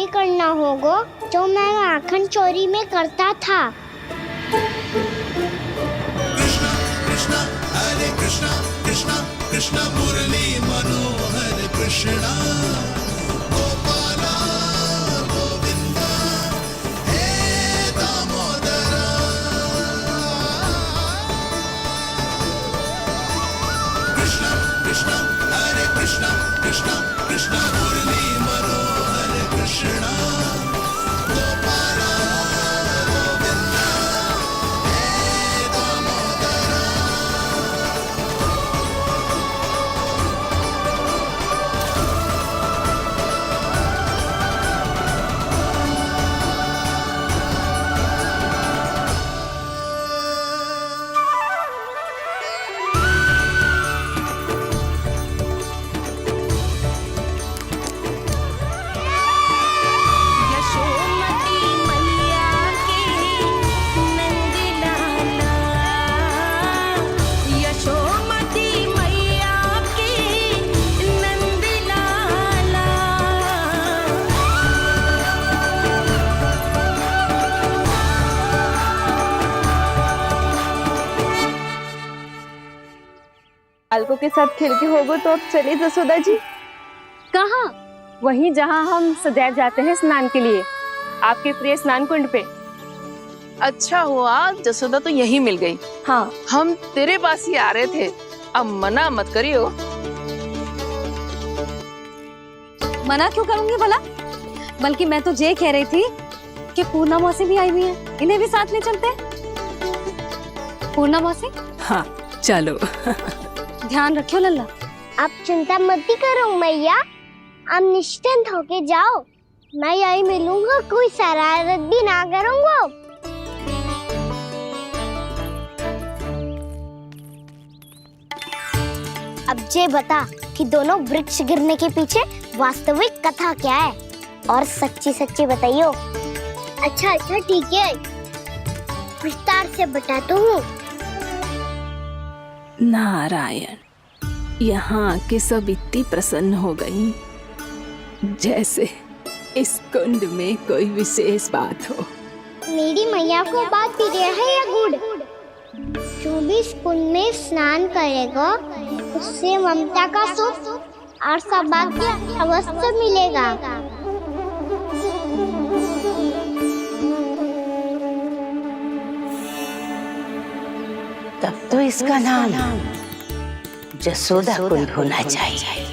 नहीं करना होगा जो मैं माखन चोरी में करता था। कृष्णा कृष्णा हरे कृष्णा कृष्णा कृष्णा मुरली मनोहर कृष्णा गोपाला गोविंदा हे दामोदरा। कृष्णा कृष्णा हरे कृष्णा कृष्णा कृष्णा मुरली मनोहर कृष्णा गोपाला गोविंदा हे दामोदरा। यशोमती मैया के नंद लाला, यशोमती मैया के नंद लाला। बालकों के साथ खेल के होगो तो अब चलिए जसोदा जी। कहाँ? वहीं जहाँ हम सदैव जाते हैं स्नान के लिए, आपके प्रिय स्नान कुंड पे। अच्छा हुआ जसोदा तो यही मिल गई। हाँ, हम तेरे पास ही आ रहे थे, अब मना मत करियो। मना क्यों करूंगी भला? बल्कि मैं तो ये कह रही थी कि पूर्णा मौसी भी आई हुई है, इन्हें भी साथ में चलते हैं। पूर्णा मौसी, हाँ चलो। ध्यान रखियो लल्ला। आप चिंता मत करो मैया, आप निश्चिंत होके जाओ, मैं यही मिलूंगा, कोई शरारत भी ना करूंगा। अब ये बता कि दोनों वृक्ष गिरने के पीछे वास्तविक कथा क्या है, और सच्ची सच्ची बताइयो। अच्छा अच्छा ठीक है, विस्तार से बताता हूँ। नारायण, यहाँ के सब इतनी प्रसन्न हो गई जैसे इस कुंड में कोई विशेष बात हो। मेरी मैया को बात प्रिय है या गुड़? जो भी इस कुंड में स्नान करेगा उससे ममता का सुख और सौभाग्य अवश्य मिलेगा। तब तो इसका नाम जसोदा कुंड होना चाहिए।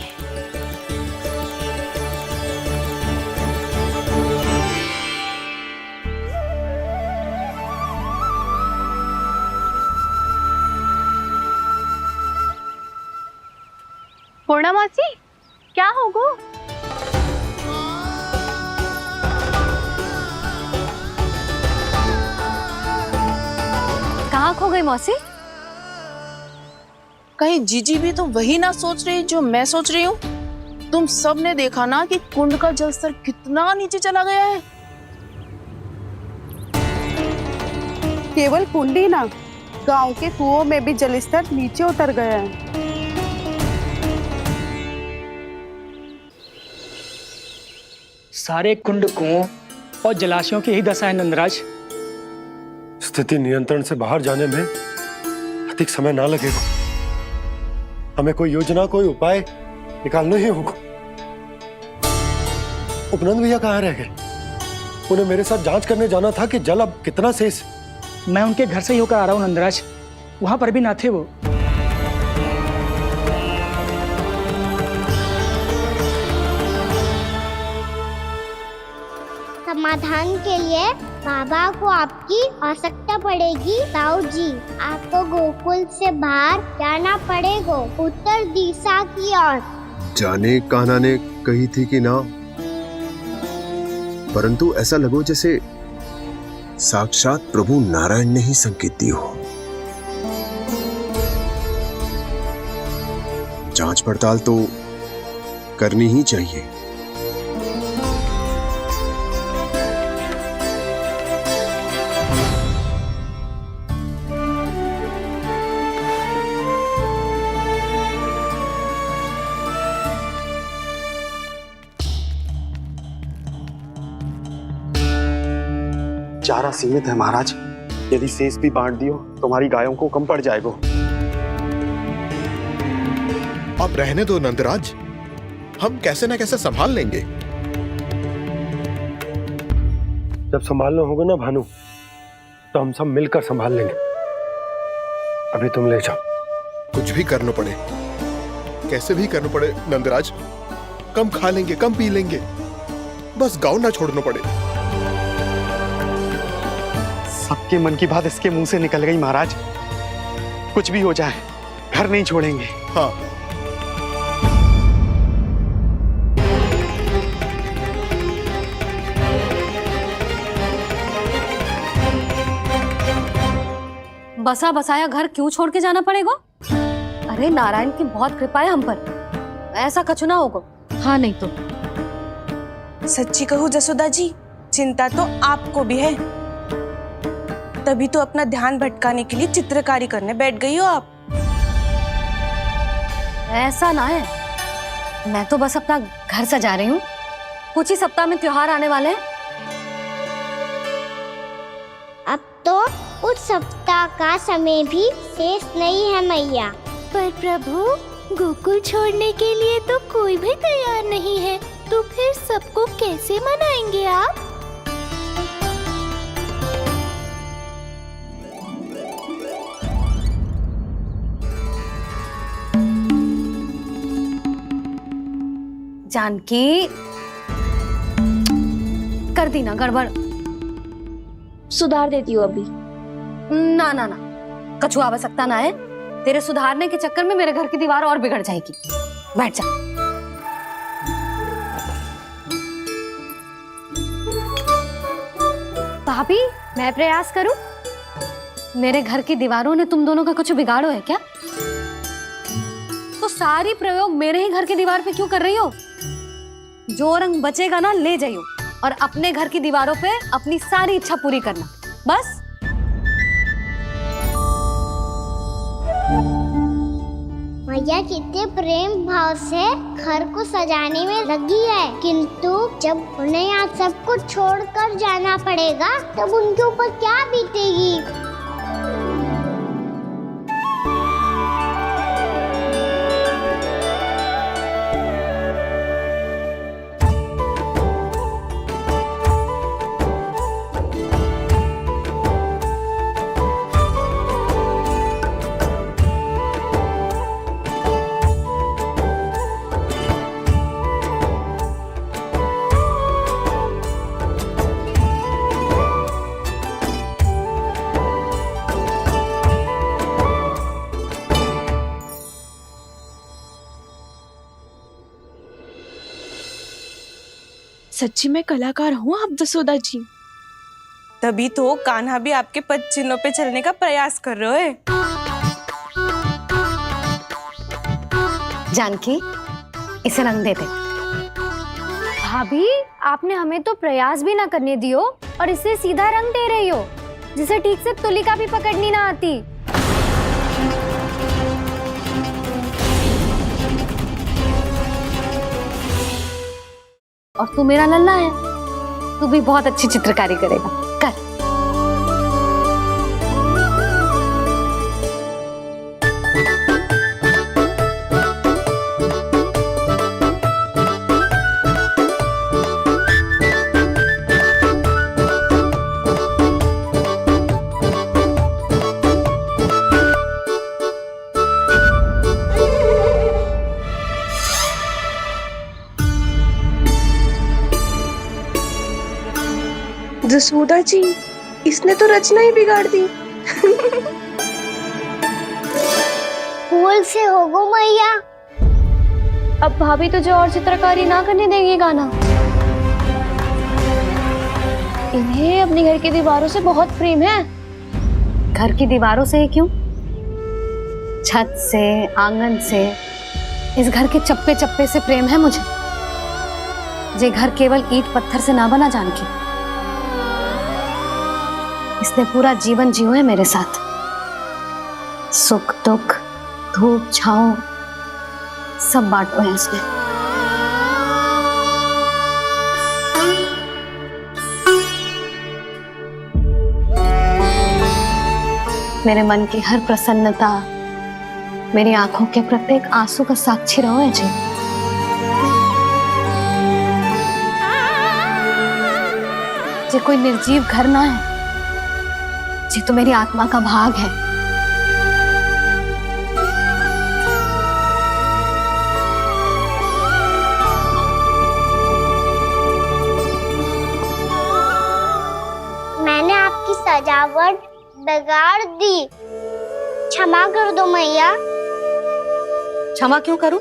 पूर्णा मौसी, क्या होगो? कहाँ खो गई मौसी? कहीं जीजी भी तो वही ना सोच रही जो मैं सोच रही हूँ। तुम सब ने देखा ना कि कुंड का जलस्तर कितना नीचे चला गया है। केवल कुंड ही ना, गांव के कुओं में भी जलस्तर नीचे उतर गया है। सारे कुंड, कुओं और जलाशयों की ही दशा है नंदराज। स्थिति नियंत्रण से बाहर जाने में अधिक समय ना लगेगा। हमें कोई योजना, कोई उपाय निकालना ही होगा। उपनंद भैया कहाँ रह गए? उन्हें मेरे साथ जांच करने जाना था कि जल अब कितना शेष। मैं उनके घर से ही होकर आ रहा हूँ नंदराज, वहां पर भी ना थे वो। समाधान के लिए बाबा को आपकी आवश्यकता पड़ेगी। ताऊ जी, आपको गोकुल से बाहर जाना पड़ेगा, उत्तर दिशा की ओर। जाने कान्हा ने कही थी कि ना, परंतु ऐसा लगो जैसे साक्षात प्रभु नारायण ने ही संकेत दी हो। जांच पड़ताल तो करनी ही चाहिए। चारा सीमित है महाराज। यदि शेष भी बांट दियो तो हमारी गायों को कम पड़ जाएगा। अब रहने दो नंदराज, हम कैसे न कैसे संभाल लेंगे। जब संभालना होगा ना भानु, तो हम सब मिलकर संभाल लेंगे। अभी तुम ले जाओ। कुछ भी करना पड़े, कैसे भी करना पड़े नंदराज, कम खा लेंगे, कम पी लेंगे, बस गांव ना छोड़ना पड़े। सबके मन की बात इसके मुंह से निकल गई महाराज। कुछ भी हो जाए घर नहीं छोड़ेंगे। हाँ, बसा बसाया घर क्यों छोड़ के जाना पड़ेगा? अरे नारायण की बहुत कृपा है हम पर, ऐसा कछु ना होगा। हाँ नहीं तो सच्ची कहूँ जसोदा जी, चिंता तो आपको भी है, तभी तो अपना ध्यान भटकाने के लिए चित्रकारी करने बैठ गई हो आप। ऐसा ना है, मैं तो बस अपना घर सजा रही हूँ। कुछ ही सप्ताह में त्योहार आने वाले हैं। अब तो उस सप्ताह का समय भी शेष नहीं है मैया। पर प्रभु, गोकुल छोड़ने के लिए तो कोई भी तैयार नहीं है, तो फिर सबको कैसे मनाएंगे आप? जानकी, कर दी ना गड़बड़। सुधार देती हूँ अभी। ना ना ना, कछु आवश्यकता ना है। तेरे सुधारने के चक्कर में मेरे घर की दीवार और बिगड़ जाएगी। बैठ जा। भाभी, मैं प्रयास करूं? मेरे घर की दीवारों ने तुम दोनों का कुछ बिगाड़ो है क्या? तो सारी प्रयोग मेरे ही घर की दीवार पे क्यों कर रही हो? जो रंग बचेगा ना ले जाइयो, और अपने घर की दीवारों पे अपनी सारी इच्छा पूरी करना, बस। मैया कितने प्रेम भाव से घर को सजाने में लगी है, किंतु जब उन्हें यहाँ सब कुछ छोड़कर जाना पड़ेगा तब उनके ऊपर क्या बीतेगी? सच्ची में कलाकार हूँ आप जसोदा जी। तभी तो कान्हा भी आपके पद चिन्हों पे चलने का प्रयास कर रहे है। जानकी, इसे रंग दे दे। भाभी, आपने हमें तो प्रयास भी ना करने दियो और इसे सीधा रंग दे रही हो, जिसे ठीक से तुलिका भी पकड़नी ना आती। और तू मेरा लल्ला है, तू भी बहुत अच्छी चित्रकारी करेगा। कर। जसोदा जी, इसने तो रचना ही बिगाड़ दी। फूल से होगो मैया। अब भाभी तुझे और चित्रकारी ना करने देंगी गाना। इन्हें अपने घर की दीवारों से बहुत प्रेम है। घर की दीवारों से ही क्यों, छत से, आंगन से, इस घर के चप्पे चप्पे से प्रेम है मुझे। ये घर केवल ईंट पत्थर से ना बना जानकी, इसने पूरा जीवन जियो है मेरे साथ। सुख दुख, धूप छांव सब बांटो है इसने। मेरे मन की हर प्रसन्नता, मेरी आंखों के प्रत्येक आंसू का साक्षी रहो है जी। जे कोई निर्जीव घर ना है, जी तो मेरी आत्मा का भाग है। मैंने आपकी सजावट बिगाड़ दी, क्षमा कर दो मैया। क्षमा क्यों करूं?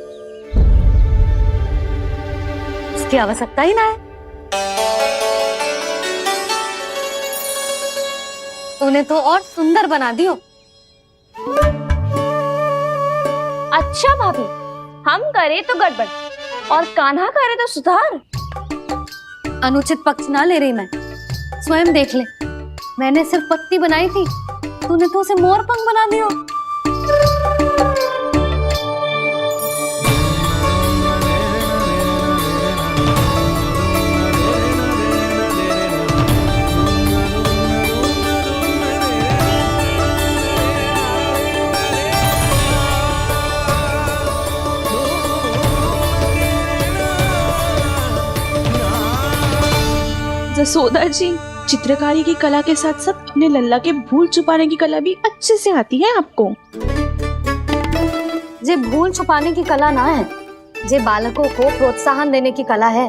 इसकी आवश्यकता ही ना है। तूने तो और सुंदर बना दियो। अच्छा भाभी, हम करे तो गड़बड़ और कान्हा करे तो सुधार। अनुचित पक्ष ना ले रही मैं, स्वयं देख ले। मैंने सिर्फ पत्ती बनाई थी, तूने तो उसे मोरपंख बना दियो। जसोदा जी, चित्रकारी की कला के साथ साथ अपने लल्ला के भूल छुपाने की कला भी अच्छे से आती है आपको। जे भूल छुपाने की कला ना है, जे बालकों को प्रोत्साहन देने की कला है।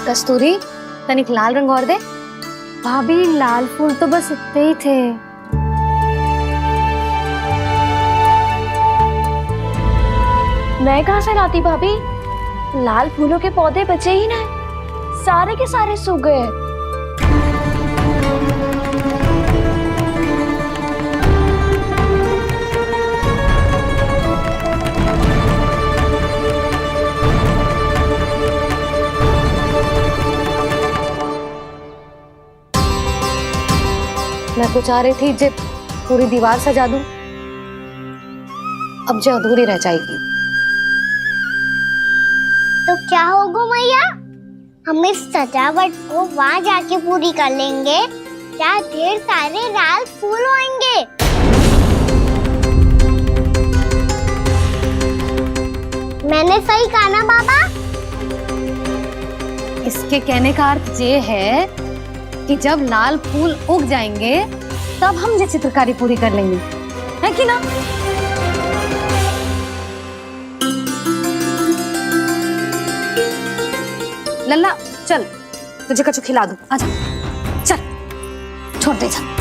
कस्तूरी, तनिक लाल रंग और दे। भाभी लाल फूल तो बस इतने ही थे। मैं कहाँ से लाती भाभी? लाल फूलों के पौधे बचे ही ना, सारे के सारे सूख गए। मैं तो चाह रही थी जे पूरी दीवार सजा दूं, अब जो अधूरी रह जाएगी। तो क्या होगा मैया, हम इस सजावट को वहाँ जाके पूरी कर लेंगे, जहाँ ढेर सारे लाल फूल होंगे। मैंने सही कहा ना बाबा? इसके कहने का अर्थ ये है कि जब लाल फूल उग जाएंगे तब हम ये चित्रकारी पूरी कर लेंगे, है कि ना? लल्ला चल, तुझे कछु खिला दूं, आजा, चल, छोड़ दे, चल।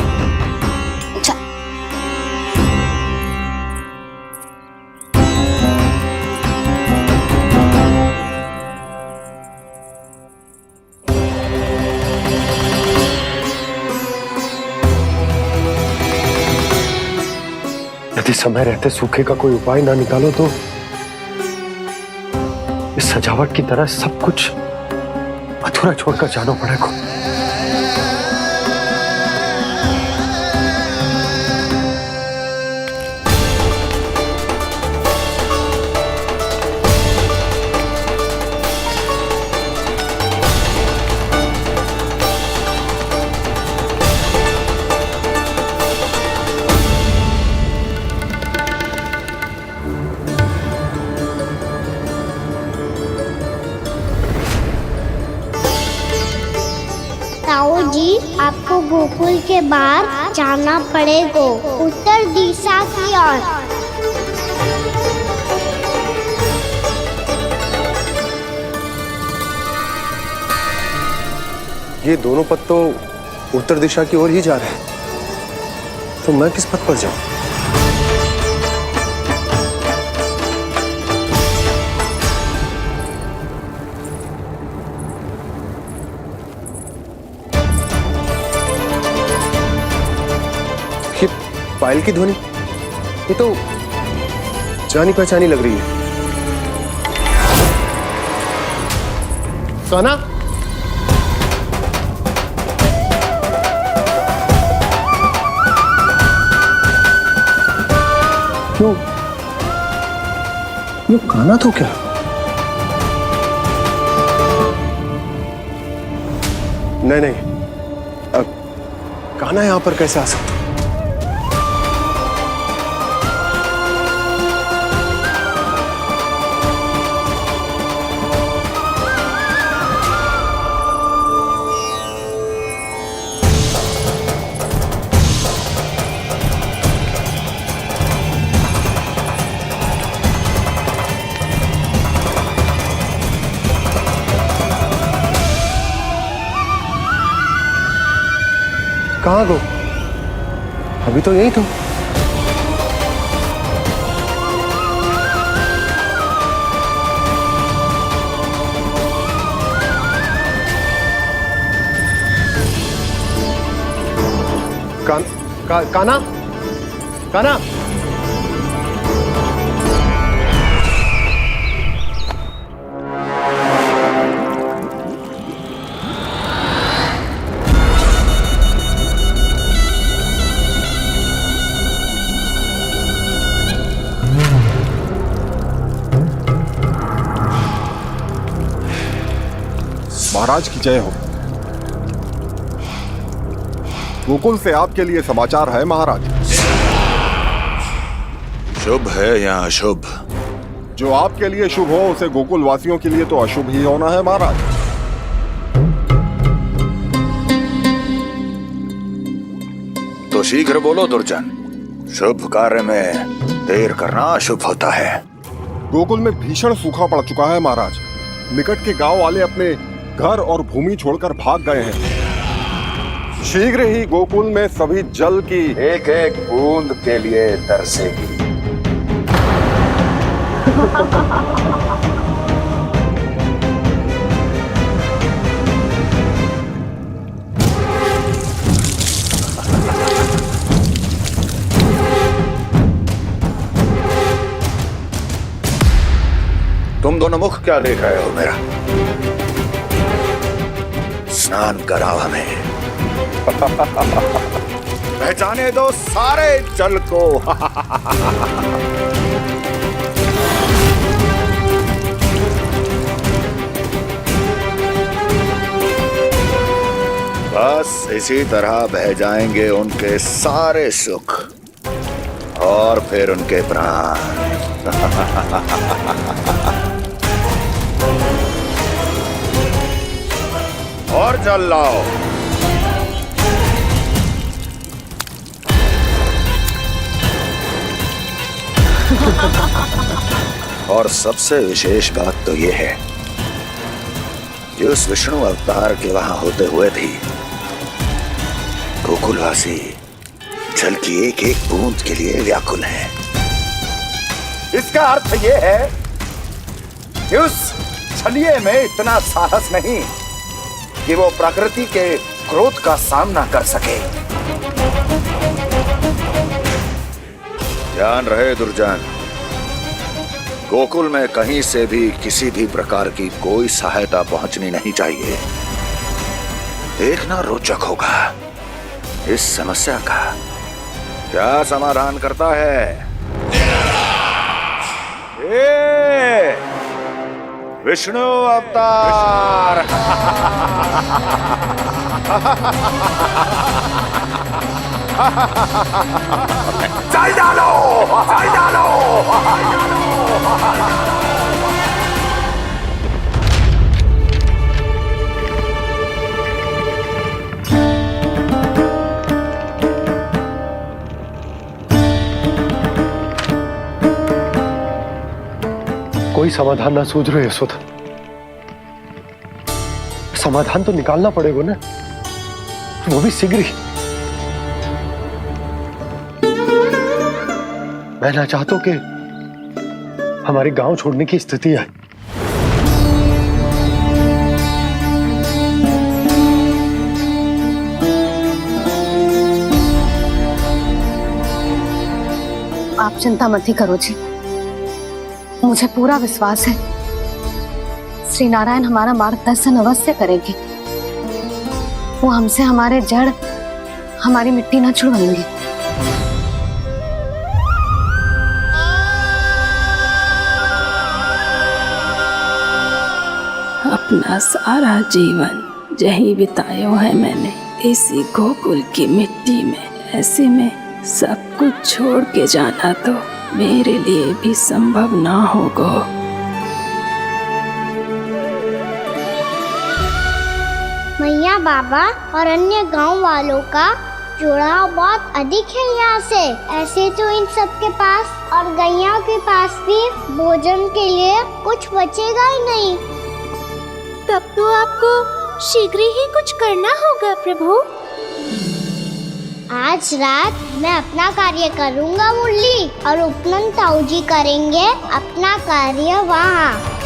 यदि समय रहते सूखे का कोई उपाय ना निकालो तो इस सजावट की तरह सब कुछ अधूरा छोड़कर जाना पड़ेगा। ताऊ जी, आपको गोकुल के बाहर जाना पड़ेगा, उत्तर दिशा की ओर। ये दोनों पथ तो उत्तर दिशा की ओर ही जा रहे हैं, तो मैं किस पथ पर जाऊं? ये पायल की ध्वनि, ये तो जानी पहचानी लग रही है। कान्हा, क्यों? ये कान्हा तो क्या? नहीं नहीं, कान्हा यहां पर कैसे आ सकता? कहाँ गो? अभी तो यही तो। कान्हा? कान्हा? महाराज की जय हो। गोकुल से आपके लिए समाचार है महाराज। शुभ है या अशुभ? जो आपके लिए शुभ हो उसे गोकुल वासियों के लिए तो अशुभ ही होना है महाराज। तो शीघ्र बोलो दुर्जन, शुभ कार्य में देर करना अशुभ होता है। गोकुल में भीषण सूखा पड़ चुका है महाराज। निकट के गांव वाले अपने घर और भूमि छोड़कर भाग गए हैं। शीघ्र ही गोकुल में सभी जल की एक एक बूंद के लिए तरसेगी। तुम दोनों मुख क्या देख रहे हो मेरा? स्नान कराओ हमें। पहचाने दो सारे जल को। बस इसी तरह बह जाएंगे उनके सारे सुख और फिर उनके प्राण। और जल लाओ। और सबसे विशेष बात तो यह है कि उस विष्णु अवतार के वहां होते हुए भी गोकुलवासी जल की एक एक बूंद के लिए व्याकुल हैं। इसका अर्थ यह है कि उस छलिए में इतना साहस नहीं कि वो प्रकृति के क्रोध का सामना कर सके। ध्यान रहे दुर्जन, गोकुल में कहीं से भी किसी भी प्रकार की कोई सहायता पहुंचनी नहीं चाहिए। देखना रोचक होगा इस समस्या का क्या समाधान करता है। विष्णु अवतार। चल डालो, चल डालो। कोई समाधान ना सूझ रहे यशोदा। समाधान तो निकालना पड़ेगा ना, वो भी शीघ्र ही। मैं ना चाहता हूं कि हमारे गांव छोड़ने की स्थिति आए। आप चिंता मत ही करो जी, मुझे पूरा विश्वास है श्री नारायण हमारा मार्गदर्शन अवश्य करेंगे। वो हमसे हमारे जड़, हमारी मिट्टी न छुड़वाएंगे। अपना सारा जीवन यही बिताया है मैंने, इसी गोकुल की मिट्टी में। ऐसे में सब कुछ छोड़ के जाना तो मेरे लिए भी संभव ना होगा। मैया बाबा और अन्य गांव वालों का जुड़ाव बहुत अधिक है यहाँ से। ऐसे तो इन सब के पास और गैया के पास भी भोजन के लिए कुछ बचेगा ही नहीं। तब तो आपको शीघ्र ही कुछ करना होगा प्रभु। आज रात मैं अपना कार्य करूँगा मुरली, और उपनंद ताऊ जी करेंगे अपना कार्य वहाँ।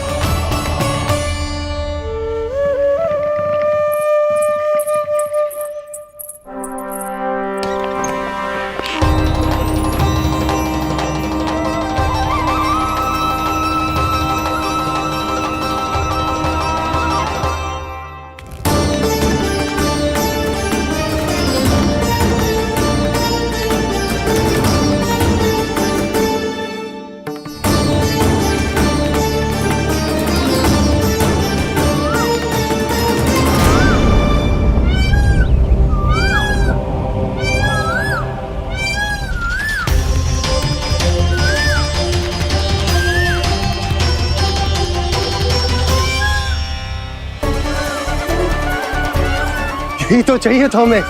यही तो चाहिए था हमें।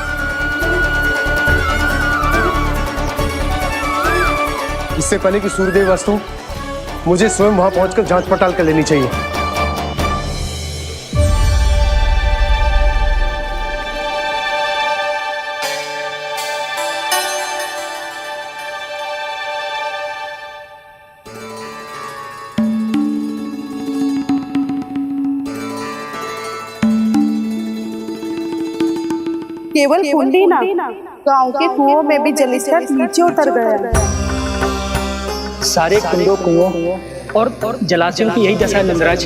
इससे पहले कि सूर्यदेव वस्तु, मुझे स्वयं वहां पहुंचकर जांच पड़ताल कर लेनी चाहिए। केवल कुंडी ना, गांव के कुओं में भी जलस्तर नीचे उतर गया है। सारे कुंडों, कुओं और जलाशयों की यही दशा है नंदराज।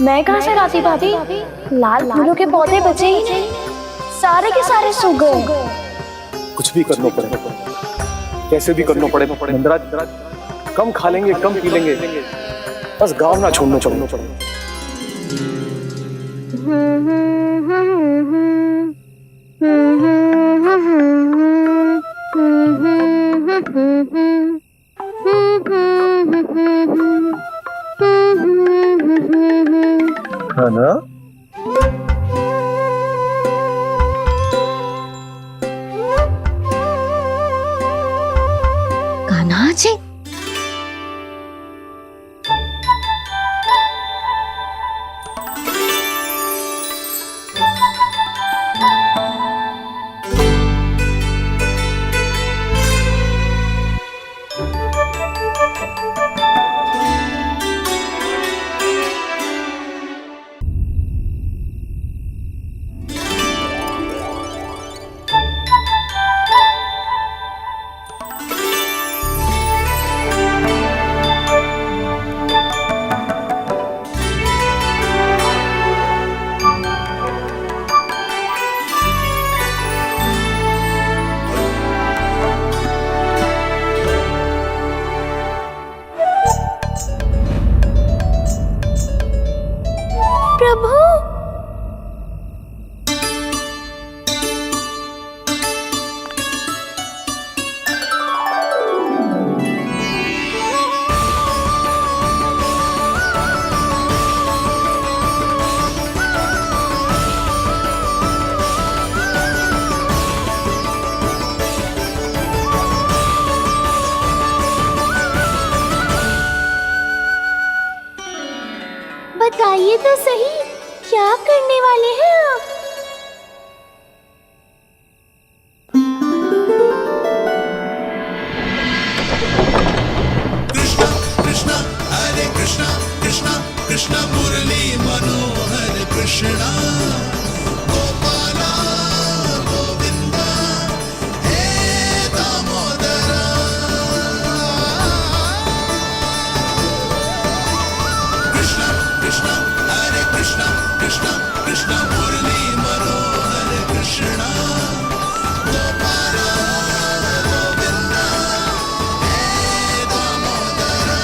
मैं कहाँ से लाती भाभी? लाल फूलों के पौधे बचे ही नहीं, सारे के सारे सूख गए। कुछ भी करना पड़ेगा, कैसे भी करना पड़ेगा नंदराज। कम खा लेंगे, कम पी लेंगे, बस गांव ना छोड़ना चाहिए। है ना? कान्हा जी, प्रभु, बताइए तो सही, क्या करने वाले हैं आप? कृष्णा कृष्णा हरे कृष्णा कृष्णा कृष्णा मुरली मनोहर कृष्णा गोपाला गोविंदा हे दामोदरा। कृष्णा कृष्णा हरे कृष्णा कृष्णा कृष्णा मुरली मनोहर कृष्णा गोपाला गोविंदा हे दामोदरा।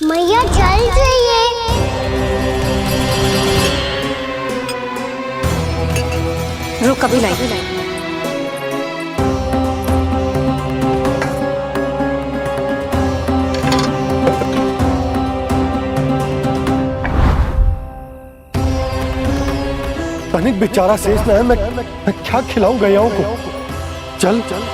मैया चल जाइए। रुक अभी लाई। तनिक बेचारा शेष ना है, मैं क्या खिलाऊं गयाओं को। चल चल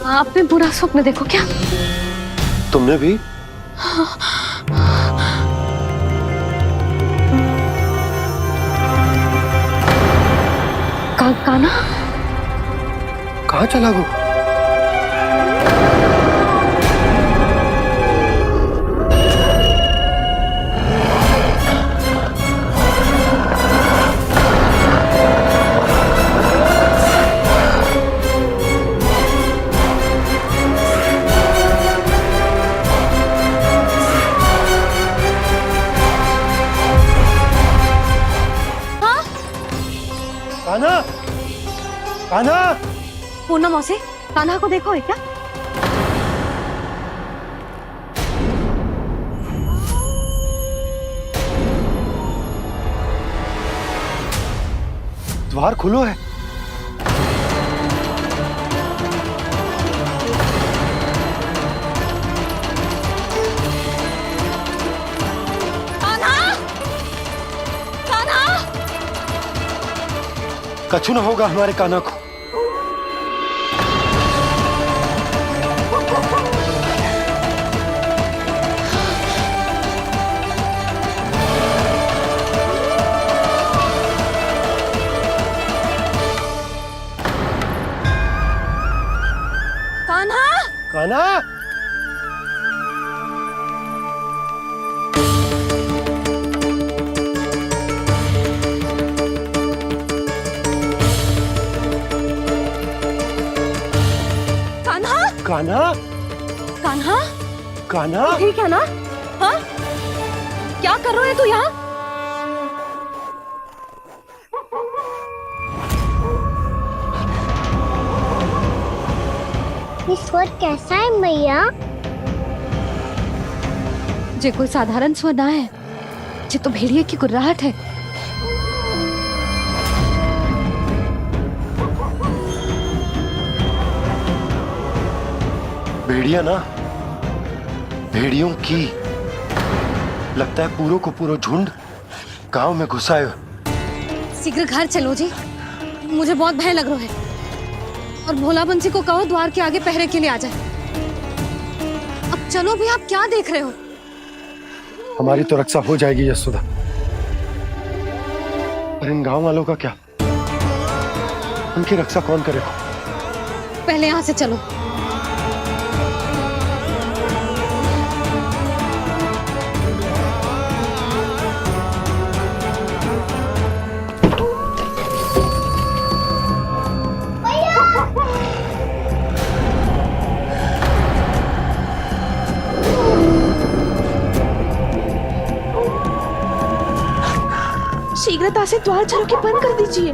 आपने बुरा स्वप्न देखो क्या? तुमने भी? काना कहाँ चला गो? कान्हा, कान्हा, पूनम मौसी, कान्हा को देखो है क्या? द्वार खुलो है। कछु न होगा हमारे कान्हा को। कान्हा, कान्हा, कान्हा, कान्हा, कान्हा, ठीक है ना? हाँ? क्या कर रहे हो तू यहाँ? ये स्वर कैसा है मैया? जे कोई साधारण स्वर ना है, जे तो भेड़िए की गुर्राहट है। भेड़िया ना, भेड़ियों की। लगता है पूरो को पूरो झुंड गांव में घुसा है। शीघ्र घर चलो जी, मुझे बहुत भय लग रहा है। और भोला बंसी को कहो द्वार के आगे पहरे के लिए आ जाए। अब चलो भी, आप क्या देख रहे हो? हमारी तो रक्षा हो जाएगी यशोदा, पर इन गांव वालों का क्या? उनकी रक्षा कौन करेगा? पहले यहाँ से चलो। शीघ्रता से द्वार चारों के बंद कर दीजिए।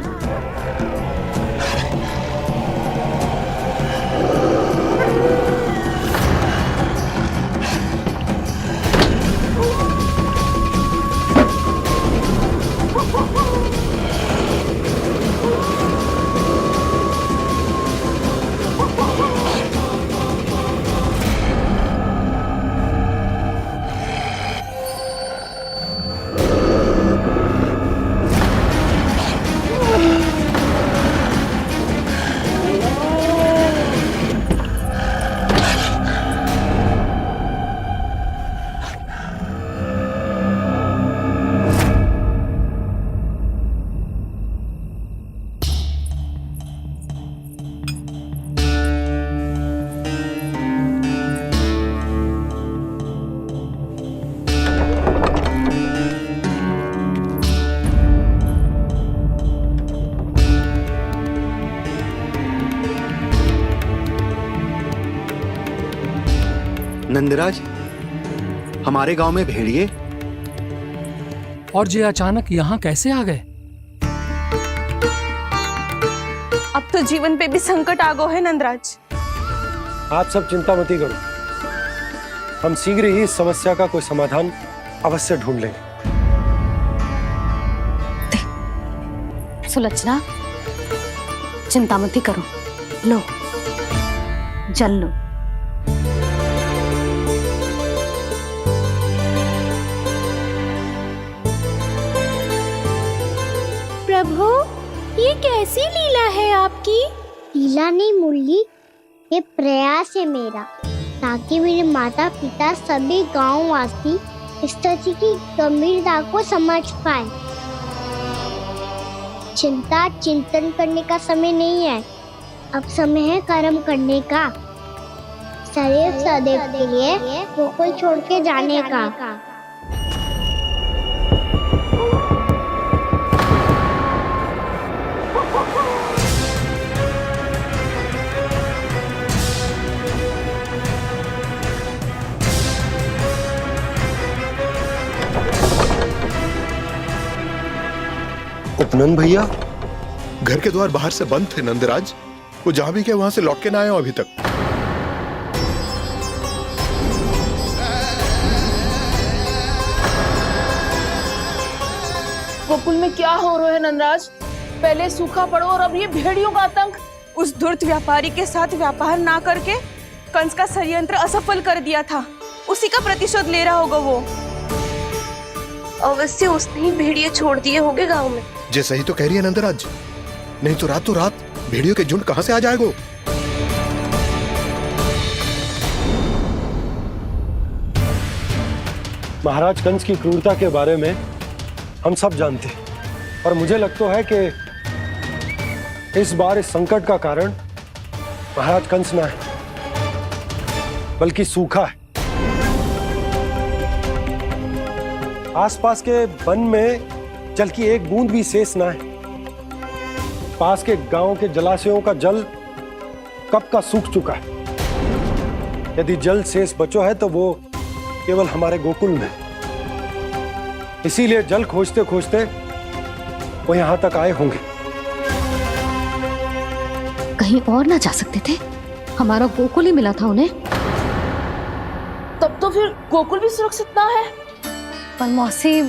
नंदराज, हमारे गांव में भेड़िए और ये अचानक यहाँ कैसे आ गए? अब तो जीवन पे भी संकट आ गो है नंदराज। आप सब चिंता मत करो, हम शीघ्र ही इस समस्या का कोई समाधान अवश्य ढूंढ लेंगे। सुलक्षणा, चिंता मत करो, लो जल लो। प्रभु, ये कैसी लीला है आपकी? लीला नहीं मुरली, ये प्रयास है मेरा, ताकि मेरे माता पिता सभी गांव वासी स्थिति की गंभीरता को समझ पाए। चिंता चिंतन करने का समय नहीं है, अब समय है कर्म करने का, सदैव सदैव के लिए गोकुल छोड़ के जाने का। उपनंद भैया, घर के द्वार बाहर से बंद थे नंदराज, वो जहां भी गए वहां से लौट के ना आए हो अभी तक। गोकुल में क्या हो रहा है नंदराज? पहले सूखा पड़ो और अब ये भेड़ियों का आतंक। उस धूर्त व्यापारी के साथ व्यापार ना करके कंस का षड्यंत्र असफल कर दिया था, उसी का प्रतिशोध ले रहा होगा वो। अवश्य उसने ही भेड़िए छोड़ दिए होंगे गांव में। जैसा ही तो कह रही है नंदराज, नहीं तो रात भेड़ियों के झुंड कहां से आ जाएगा? महाराज कंस की क्रूरता के बारे में हम सब जानते हैं, और मुझे लगता है कि इस बार इस संकट का कारण महाराज कंस ना है, बल्कि सूखा है। आसपास के वन में जल की एक बूंद भी शेष ना है। पास के गांव के जलाशयों का जल कब का सूख चुका है। यदि जल शेष बचो है तो वो केवल हमारे गोकुल में। इसीलिए जल खोजते खोजते वो यहां तक आए होंगे। कहीं और ना जा सकते थे? हमारा गोकुल ही मिला था उन्हें। तब तो फिर गोकुल भी सुरक्षित ना है। पर मौसी,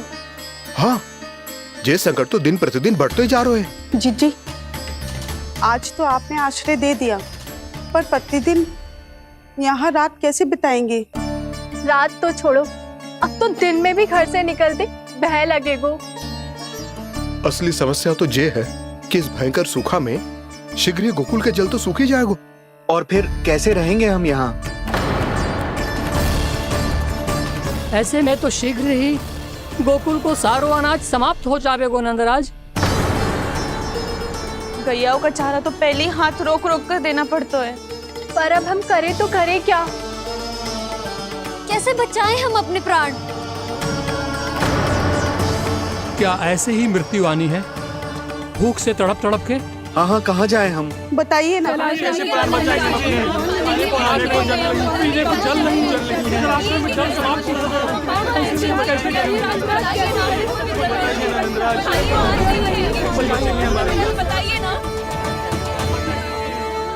हाँ, ये संकट तो दिन प्रतिदिन बढ़ते ही जा रहे हैं। जीजी, आज तो आपने आश्रय दे दिया, पर प्रतिदिन यहाँ रात कैसे बिताएंगे? रात तो छोड़ो, अब तो दिन में भी घर से निकलते भय लगेगो। असली समस्या तो ये है कि इस भयंकर सूखा में शीघ्र ही गोकुल के जल तो सूख ही जाएगा। और फिर कैसे रहेंगे हम यहाँ? ऐसे में तो शीघ्र ही गोकुल को सारो अनाज समाप्त हो जाएगा नंदराज। गैयाओं का चारा तो पहले ही हाथ रोक रोक कर देना पड़ता है। पर अब हम करें तो करें क्या? कैसे बचाएं हम अपने प्राण? क्या ऐसे ही मृत्यु आनी है, भूख से तड़प तड़प के? हाँ, कहाँ जाए हम? बताइए ना।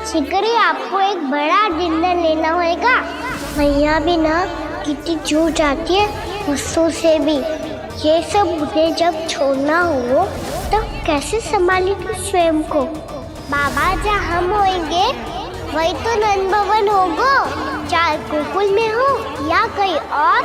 शीघ्र ही आपको एक बड़ा डिनर लेना होगा। मैया भी ना कितनी जूझ जाती है गुस्सों से भी। ये सब उन्हें जब छोड़ना हो तो कैसे संभाली तू स्वयं को? बाबा जहाँ हम होंगे वही तो नंद भवन होगा, चाहे गोकुल में हो या कहीं और।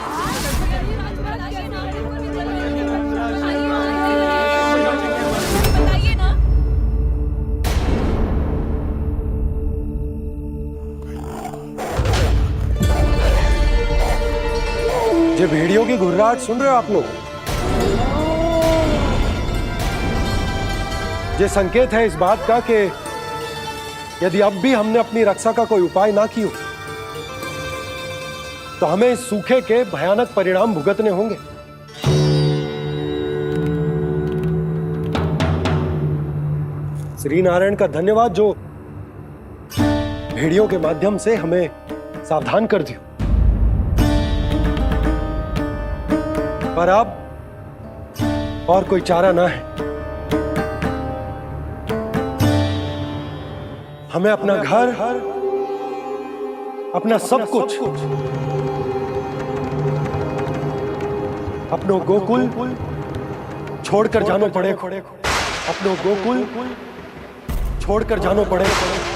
ये भेड़ियों की घुर्राहट सुन रहे हो आप लोग? ये संकेत है इस बात का कि यदि अब भी हमने अपनी रक्षा का कोई उपाय ना किया तो हमें इस सूखे के भयानक परिणाम भुगतने होंगे। श्री नारायण का धन्यवाद जो भेड़ियों के माध्यम से हमें सावधान कर दिया। पर अब और कोई चारा ना है। हमें अपना घर, अपना सब कुछ, अपनों गोकुल छोड़कर जानो पड़ेगा। अपनों गोकुल छोड़कर जानो पड़ेगा।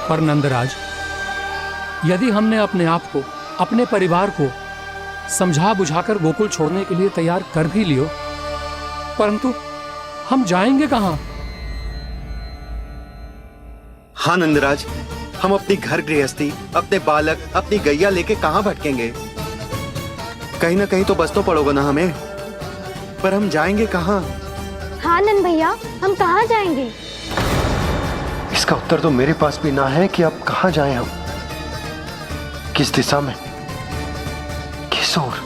पर नंदराज, यदि हमने अपने आप को, अपने परिवार को समझा बुझाकर गोकुल छोड़ने के लिए तैयार कर भी लियो, परंतु हम जाएंगे कहां? हाँ नंदराज, हम अपनी घर गृहस्थी, अपने बालक, अपनी गैया लेके कहां भटकेंगे? कहीं ना कहीं तो बस तो पड़ोगा ना हमें, पर हम जाएंगे कहां? हाँ नंद भैया, हम कहाँ जाएंगे? इसका उत्तर तो मेरे पास भी ना है कि अब कहां जाएं हम, किस दिशा में, किस ओर।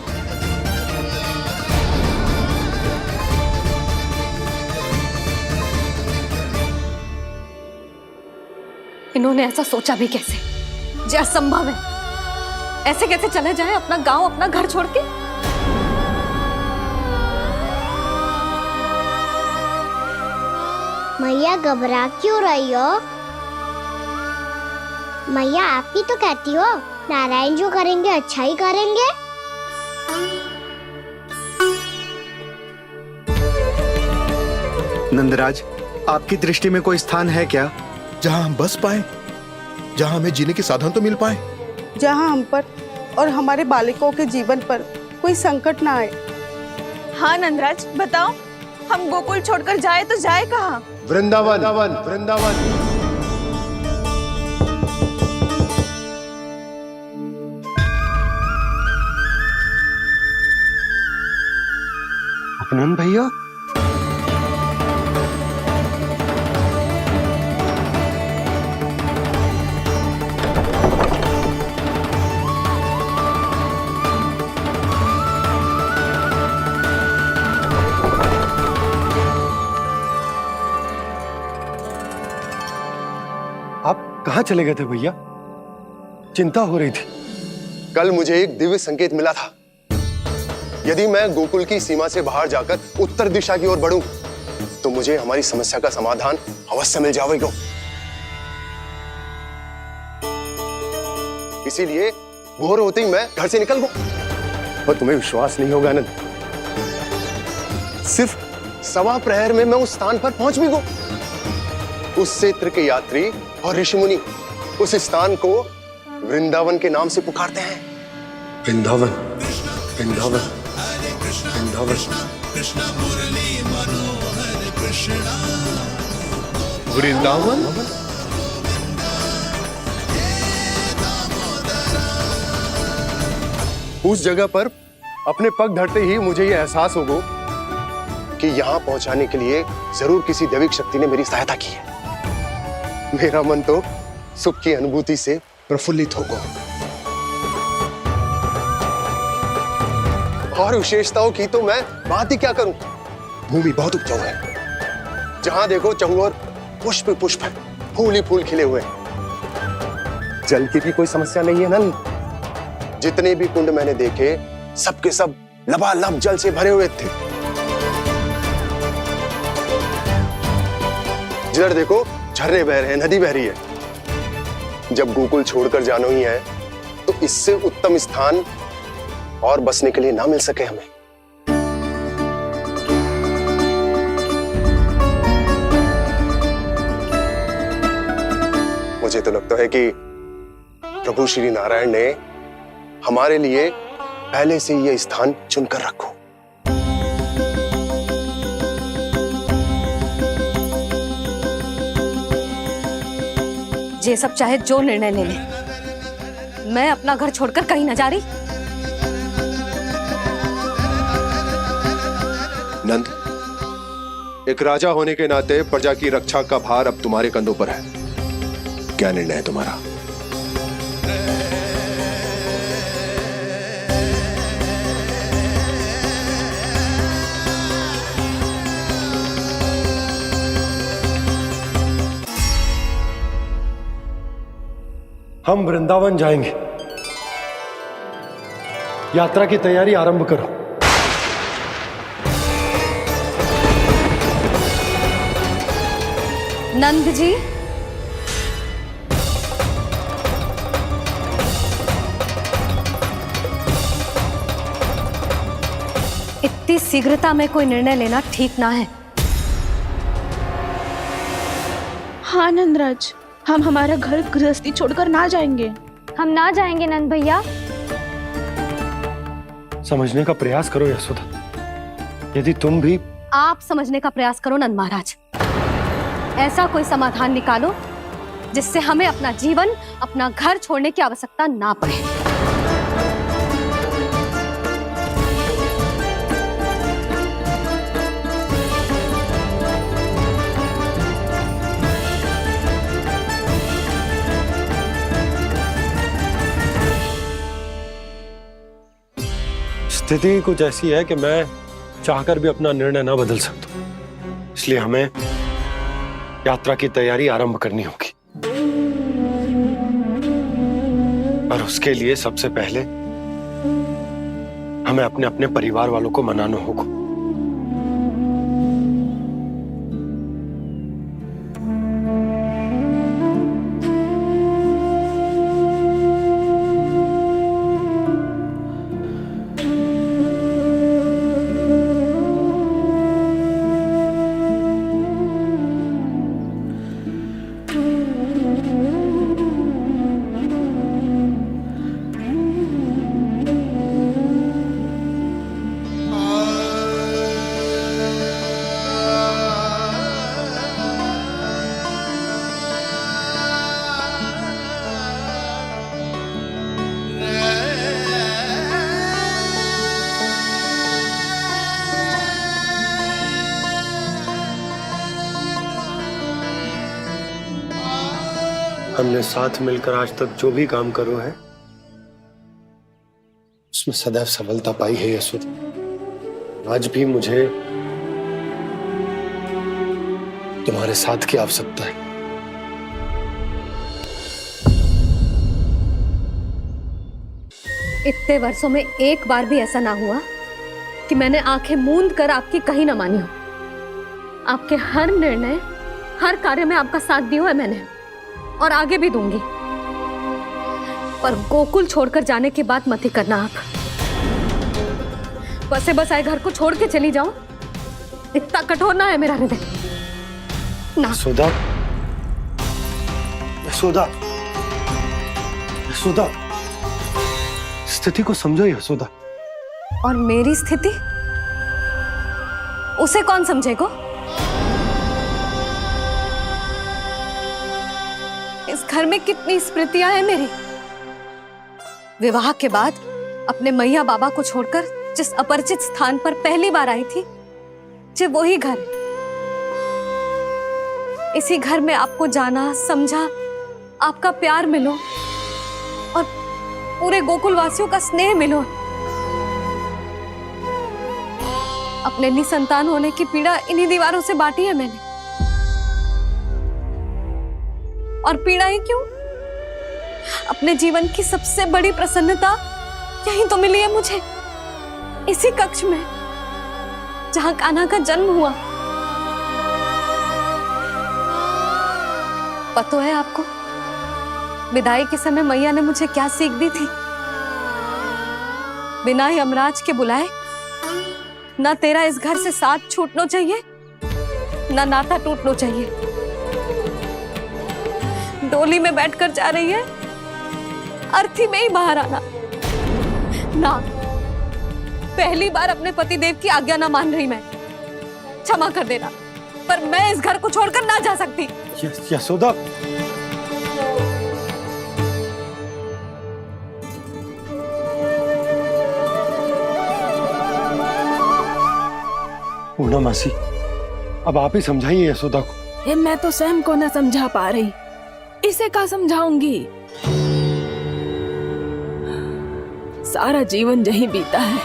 इन्होंने ऐसा सोचा भी कैसे? जो असंभव है। ऐसे कैसे चले जाएं अपना गांव, अपना घर छोड़ के? मैया घबरा क्यों रही हो? मैया आप ही तो कहती हो नारायण जो करेंगे अच्छा ही करेंगे। नंदराज, आपकी दृष्टि में कोई स्थान है क्या जहां हम बस पाए, जहां हमें जीने के साधन तो मिल पाए, जहाँ हम पर और हमारे बालकों के जीवन पर कोई संकट ना आए? हाँ नंदराज, बताओ, हम गोकुल छोड़कर जाए तो जाए कहाँ? वृंदावन, वृंदावन। उपनंद भैया, आप कहां चले गए थे भैया? चिंता हो रही थी। कल मुझे एक दिव्य संकेत मिला था। यदि मैं गोकुल की सीमा से बाहर जाकर उत्तर दिशा की ओर बढ़ूं, तो मुझे हमारी समस्या का समाधान अवश्य मिल जाएगा। इसीलिए भोर होते ही मैं घर से निकल गया। और तुम्हें विश्वास नहीं होगा आनंद, सिर्फ 1.25 प्रहर में मैं उस स्थान पर पहुंच भी गया। उस क्षेत्र के यात्री और ऋषि मुनि उस स्थान को वृंदावन के नाम से पुकारते हैं। वृंदावन, वृंदावन, वृंदावन। वृंदावन। उस जगह पर अपने पग धरते ही मुझे यह एहसास होगा कि यहां पहुंचाने के लिए जरूर किसी दैविक शक्ति ने मेरी सहायता की है। मेरा मन तो सुख की अनुभूति से प्रफुल्लित होगा। और विशेषताओं की तो मैं बात ही क्या करूं। भूमि बहुत उपजाऊ है, जहां देखो चहुओर पुष्प पुष्प है, फूल ही फूल खिले हुए हैं। जल की भी कोई समस्या नहीं है नंद। जितने भी कुंड मैंने देखे, सबके सब लबालब जल से भरे हुए थे। जिधर देखो झरने बह रहे हैं, नदी बह रही है। जब गोकुल छोड़कर जाना ही है तो इससे उत्तम स्थान और बसने के लिए ना मिल सके हमें। मुझे तो लगता है कि प्रभु श्री नारायण ने हमारे लिए पहले से यह स्थान चुनकर रखो। ये सब चाहे जो निर्णय ले ले, मैं अपना घर छोड़कर कहीं न जा रही। नंद, एक राजा होने के नाते प्रजा की रक्षा का भार अब तुम्हारे कंधों पर है। क्या निर्णय है तुम्हारा? हम वृंदावन जाएंगे। यात्रा की तैयारी आरंभ करो। नंद जी, इतनी शीघ्रता में कोई निर्णय लेना ठीक ना है। हाँ नंदराज, हम हमारा घर गृहस्थी छोड़कर ना जाएंगे। हम ना जाएंगे नंद भैया। समझने का प्रयास करो यशोदा। यदि तुम भी आप समझने का प्रयास करो नंद महाराज। ऐसा कोई समाधान निकालो जिससे हमें अपना जीवन, अपना घर छोड़ने की आवश्यकता ना पड़े। स्थिति कुछ ऐसी है कि मैं चाहकर भी अपना निर्णय न बदल सकता, इसलिए हमें यात्रा की तैयारी आरंभ करनी होगी। और उसके लिए सबसे पहले हमें अपने अपने परिवार वालों को मनाना होगा। हमने साथ मिलकर आज तक जो भी काम करो है उसमें सदैव सफलता पाई है यशोदा। आज भी मुझे तुम्हारे साथ की आवश्यकता है। इतने वर्षों में एक बार भी ऐसा ना हुआ कि मैंने आंखें मूंद कर आपकी कहीं ना मानी हो। आपके हर निर्णय, हर कार्य में आपका साथ दिया है मैंने, और आगे भी दूंगी। पर गोकुल छोड़कर जाने की बात मत ही करना आप। बसे बसाए घर को छोड़ के चली जाओ, इतना कठोर ना है मेरा हृदय ना। यशोदा, यशोदा, यशोदा, स्थिति को समझो यशोदा। और मेरी स्थिति उसे कौन समझेगा? इस घर में कितनी स्मृतियां हैं मेरी। विवाह के बाद अपने मैया बाबा को छोड़कर जिस अपरिचित स्थान पर पहली बार आई थी, जो वही घर। इसी घर में आपको जाना, समझा, आपका प्यार मिलो और पूरे गोकुल वासियों का स्नेह मिलो। अपने निसंतान होने की पीड़ा इन्हीं दीवारों से बांटी है मैंने। और पीड़ा ही क्यों? अपने जीवन की सबसे बड़ी प्रसन्नता यहीं तो मिली है मुझे, इसी कक्ष में जहां कान्हा का जन्म हुआ। पता है आपको विदाई के समय मैया ने मुझे क्या सीख दी थी? बिना यमराज के बुलाए ना तेरा इस घर से साथ छूटना चाहिए, ना नाता टूटना चाहिए। डोली में बैठकर जा रही है, अर्थी में ही बाहर आना ना। पहली बार अपने पति देव की आज्ञा ना मान रही मैं, क्षमा कर देना, पर मैं इस घर को छोड़कर ना जा सकती। यशोदा, पूना मासी, अब आप ही समझाइए यशोदा को। ये मैं तो स्वयं को न समझा पा रही, इसे क्या समझाऊंगी? सारा जीवन यही बीता है,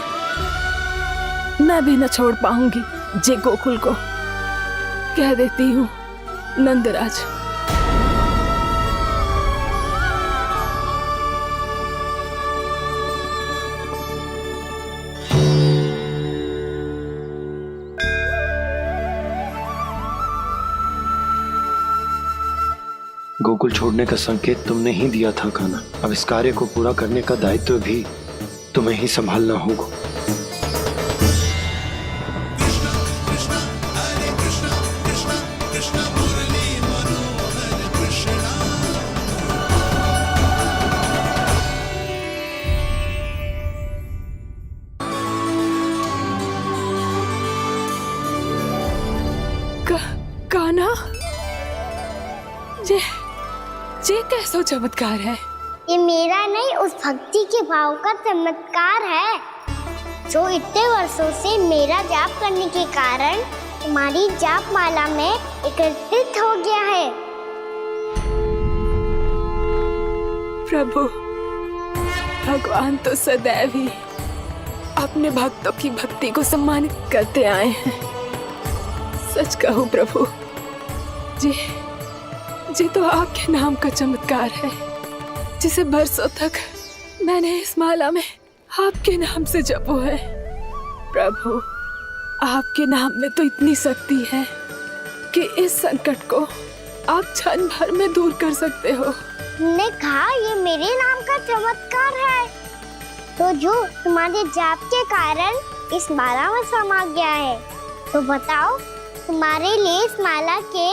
मैं भी न छोड़ पाऊंगी। जे गोकुल को कह देती हूँ नंदराज। गोकुल छोड़ने का संकेत तुमने ही दिया था कान्हा। अब इस कार्य को पूरा करने का दायित्व भी तुम्हें ही संभालना होगा। कान्हा, ये कैसा चमत्कार है? ये मेरा नहीं, उस भक्ति के भाव का चमत्कार है, जो इतने वर्षों से मेरा जाप करने के कारण तुम्हारी जाप माला में एकत्रित हो गया है। प्रभु, भगवान तो सदैव ही अपने भक्तों की भक्ति को सम्मानित करते आए हैं। सच कहूं प्रभु, जी तो आपके नाम का चमत्कार है, जिसे बरसों तक मैंने इस माला में आपके नाम से जपो है। प्रभु, आपके नाम में तो इतनी शक्ति है कि इस संकट को आप क्षण भर में दूर कर सकते हो। तुमने कहा ये मेरे नाम का चमत्कार है, तो जो तुम्हारे जाप के कारण इस माला में समा गया है, तो बताओ तुम्हारे लिए इस माला के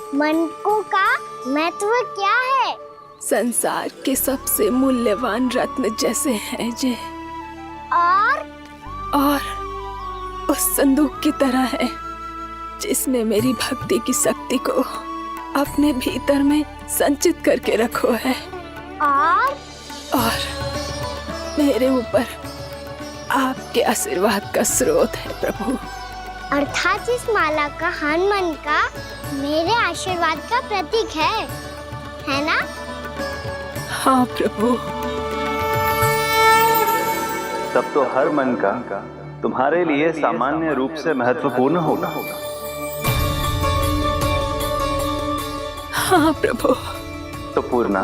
मनकों का महत्व क्या है? संसार के सबसे मूल्यवान रत्न जैसे हैं जे, और उस संदूक की तरह है जिसमें मेरी भक्ति की शक्ति को अपने भीतर में संचित करके रखो है। और मेरे ऊपर आपके आशीर्वाद का स्रोत है प्रभु। अर्थात इस माला का हनुमान का मेरे आशीर्वाद का प्रतीक है ना? हाँ प्रभु। तब तो हर मन का तुम्हारे लिए सामान्य रूप से महत्वपूर्ण होगा। हाँ प्रभु। तो पूर्णा,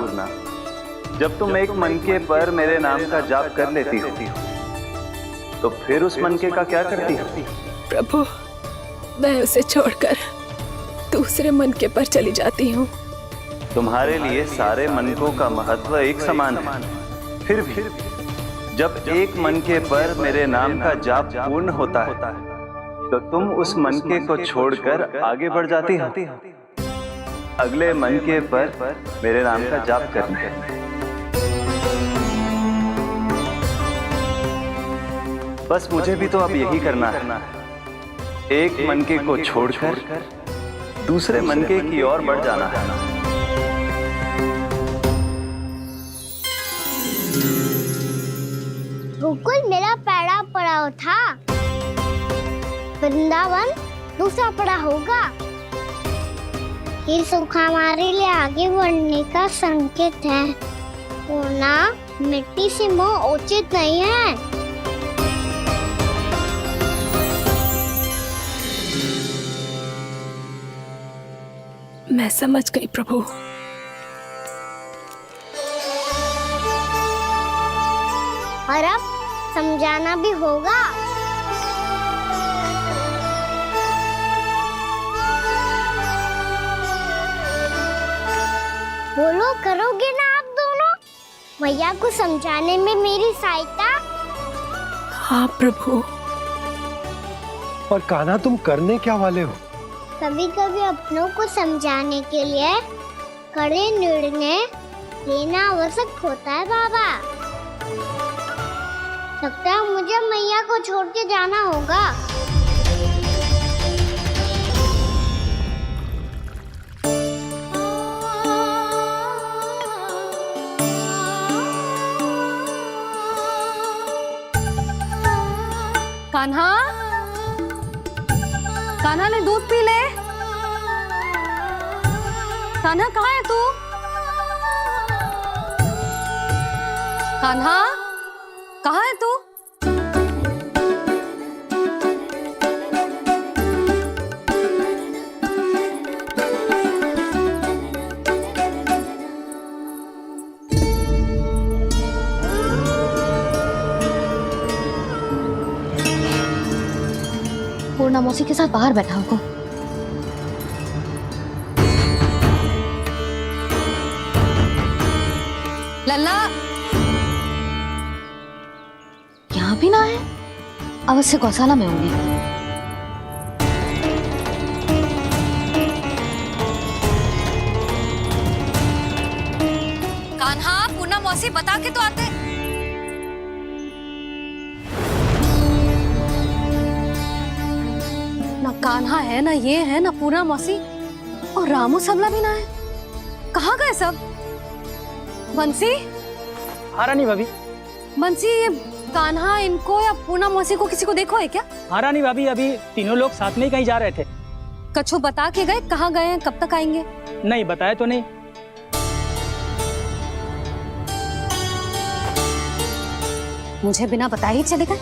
जब तुम एक मनके पर मेरे नाम का जाप कर लेती हो, तो फिर उस मनके का क्या करती हो? प्रभु, मैं उसे छोड़कर दूसरे मनके पर चली जाती हूँ। तुम्हारे लिए सारे मनकों का महत्व एक समान है, फिर भी जब एक मनके पर मेरे नाम का जाप पूर्ण होता है, तो तुम उस मनके को छोड़कर आगे बढ़ जाती हो अगले मनके पर मेरे नाम का जाप करने। बस मुझे भी तो अब यही करना है, एक मनके को छोड़कर दूसरे मनके की ओर बढ़ जाना है। गोकुल मेरा पहला पड़ाव था, वृंदावन दूसरा पड़ा होगा। ये सुख हमारे लिए आगे बढ़ने का संकेत है, वरना मिट्टी से मोह उचित नहीं है। मैं समझ गई प्रभु। और अब समझाना भी होगा। करोगे ना आप दोनों? मैया को समझाने में मेरी सहायता? हाँ प्रभु। और कान्हा तुम करने क्या वाले हो? कभी कभी अपनों को समझाने के लिए कड़े निर्णय लेना आवश्यक होता है बाबा। लगता है मुझे मैया को छोड़ के जाना होगा। कान्हा, कान्हा ने दूध पी ले। कान्हा कहाँ है तू? कान्हा कहाँ है तू? पूर्णा मौसी के साथ बाहर बैठा होगा। लल्ला यहाँ भी ना है, अवश्य गौशाला में होंगे। कान्हा, पूर्णा मौसी बता के तो आते। ना कान्हा है, ना ये है, ना पूर्णा मौसी, और रामू सबला भी ना है। कहाँ गए सब? बंसी? हाँ रानी भाभी। बंसी, ये कान्हा इनको या पूर्णा मौसी को किसी को देखो है क्या? हाँ रानी भाभी, अभी तीनों लोग साथ में ही कहीं जा रहे थे। कछु बता के गए कहाँ गए हैं, कब तक आएंगे? नहीं बताया तो नहीं। मुझे बिना बताए ही चले गए?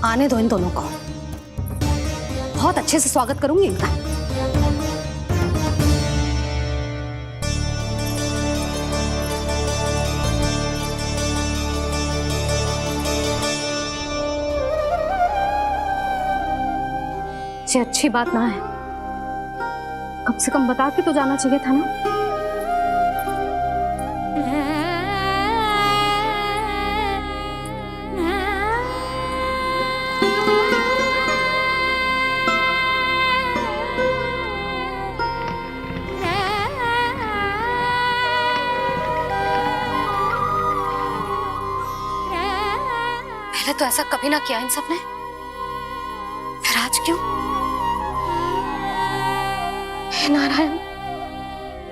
आने दो इन दोनों को, बहुत अच्छे से स्वागत करूंगी इनका। ये अच्छी बात ना है, कम से कम बता के तो जाना चाहिए था ना। पहले तो ऐसा कभी ना किया इन सब ने, फिर आज क्यों? हे नारायण,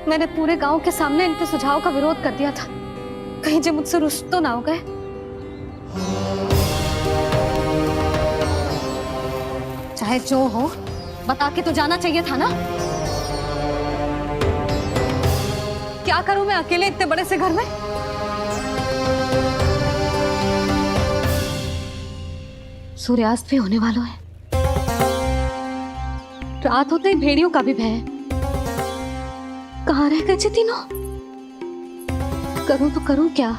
मैंने पूरे गांव के सामने इनके सुझाव का विरोध कर दिया था, कहीं जे मुझसे रुष्ट तो ना हो गए। चाहे जो हो, बता के तो जाना चाहिए था ना। क्या करूं मैं अकेले इतने बड़े से घर में? सूर्यास्त भी होने वाला है, रात होते ही भेड़ियों का भी भय है। कहाँ रह गए तीनों? करूं तो करूं क्या?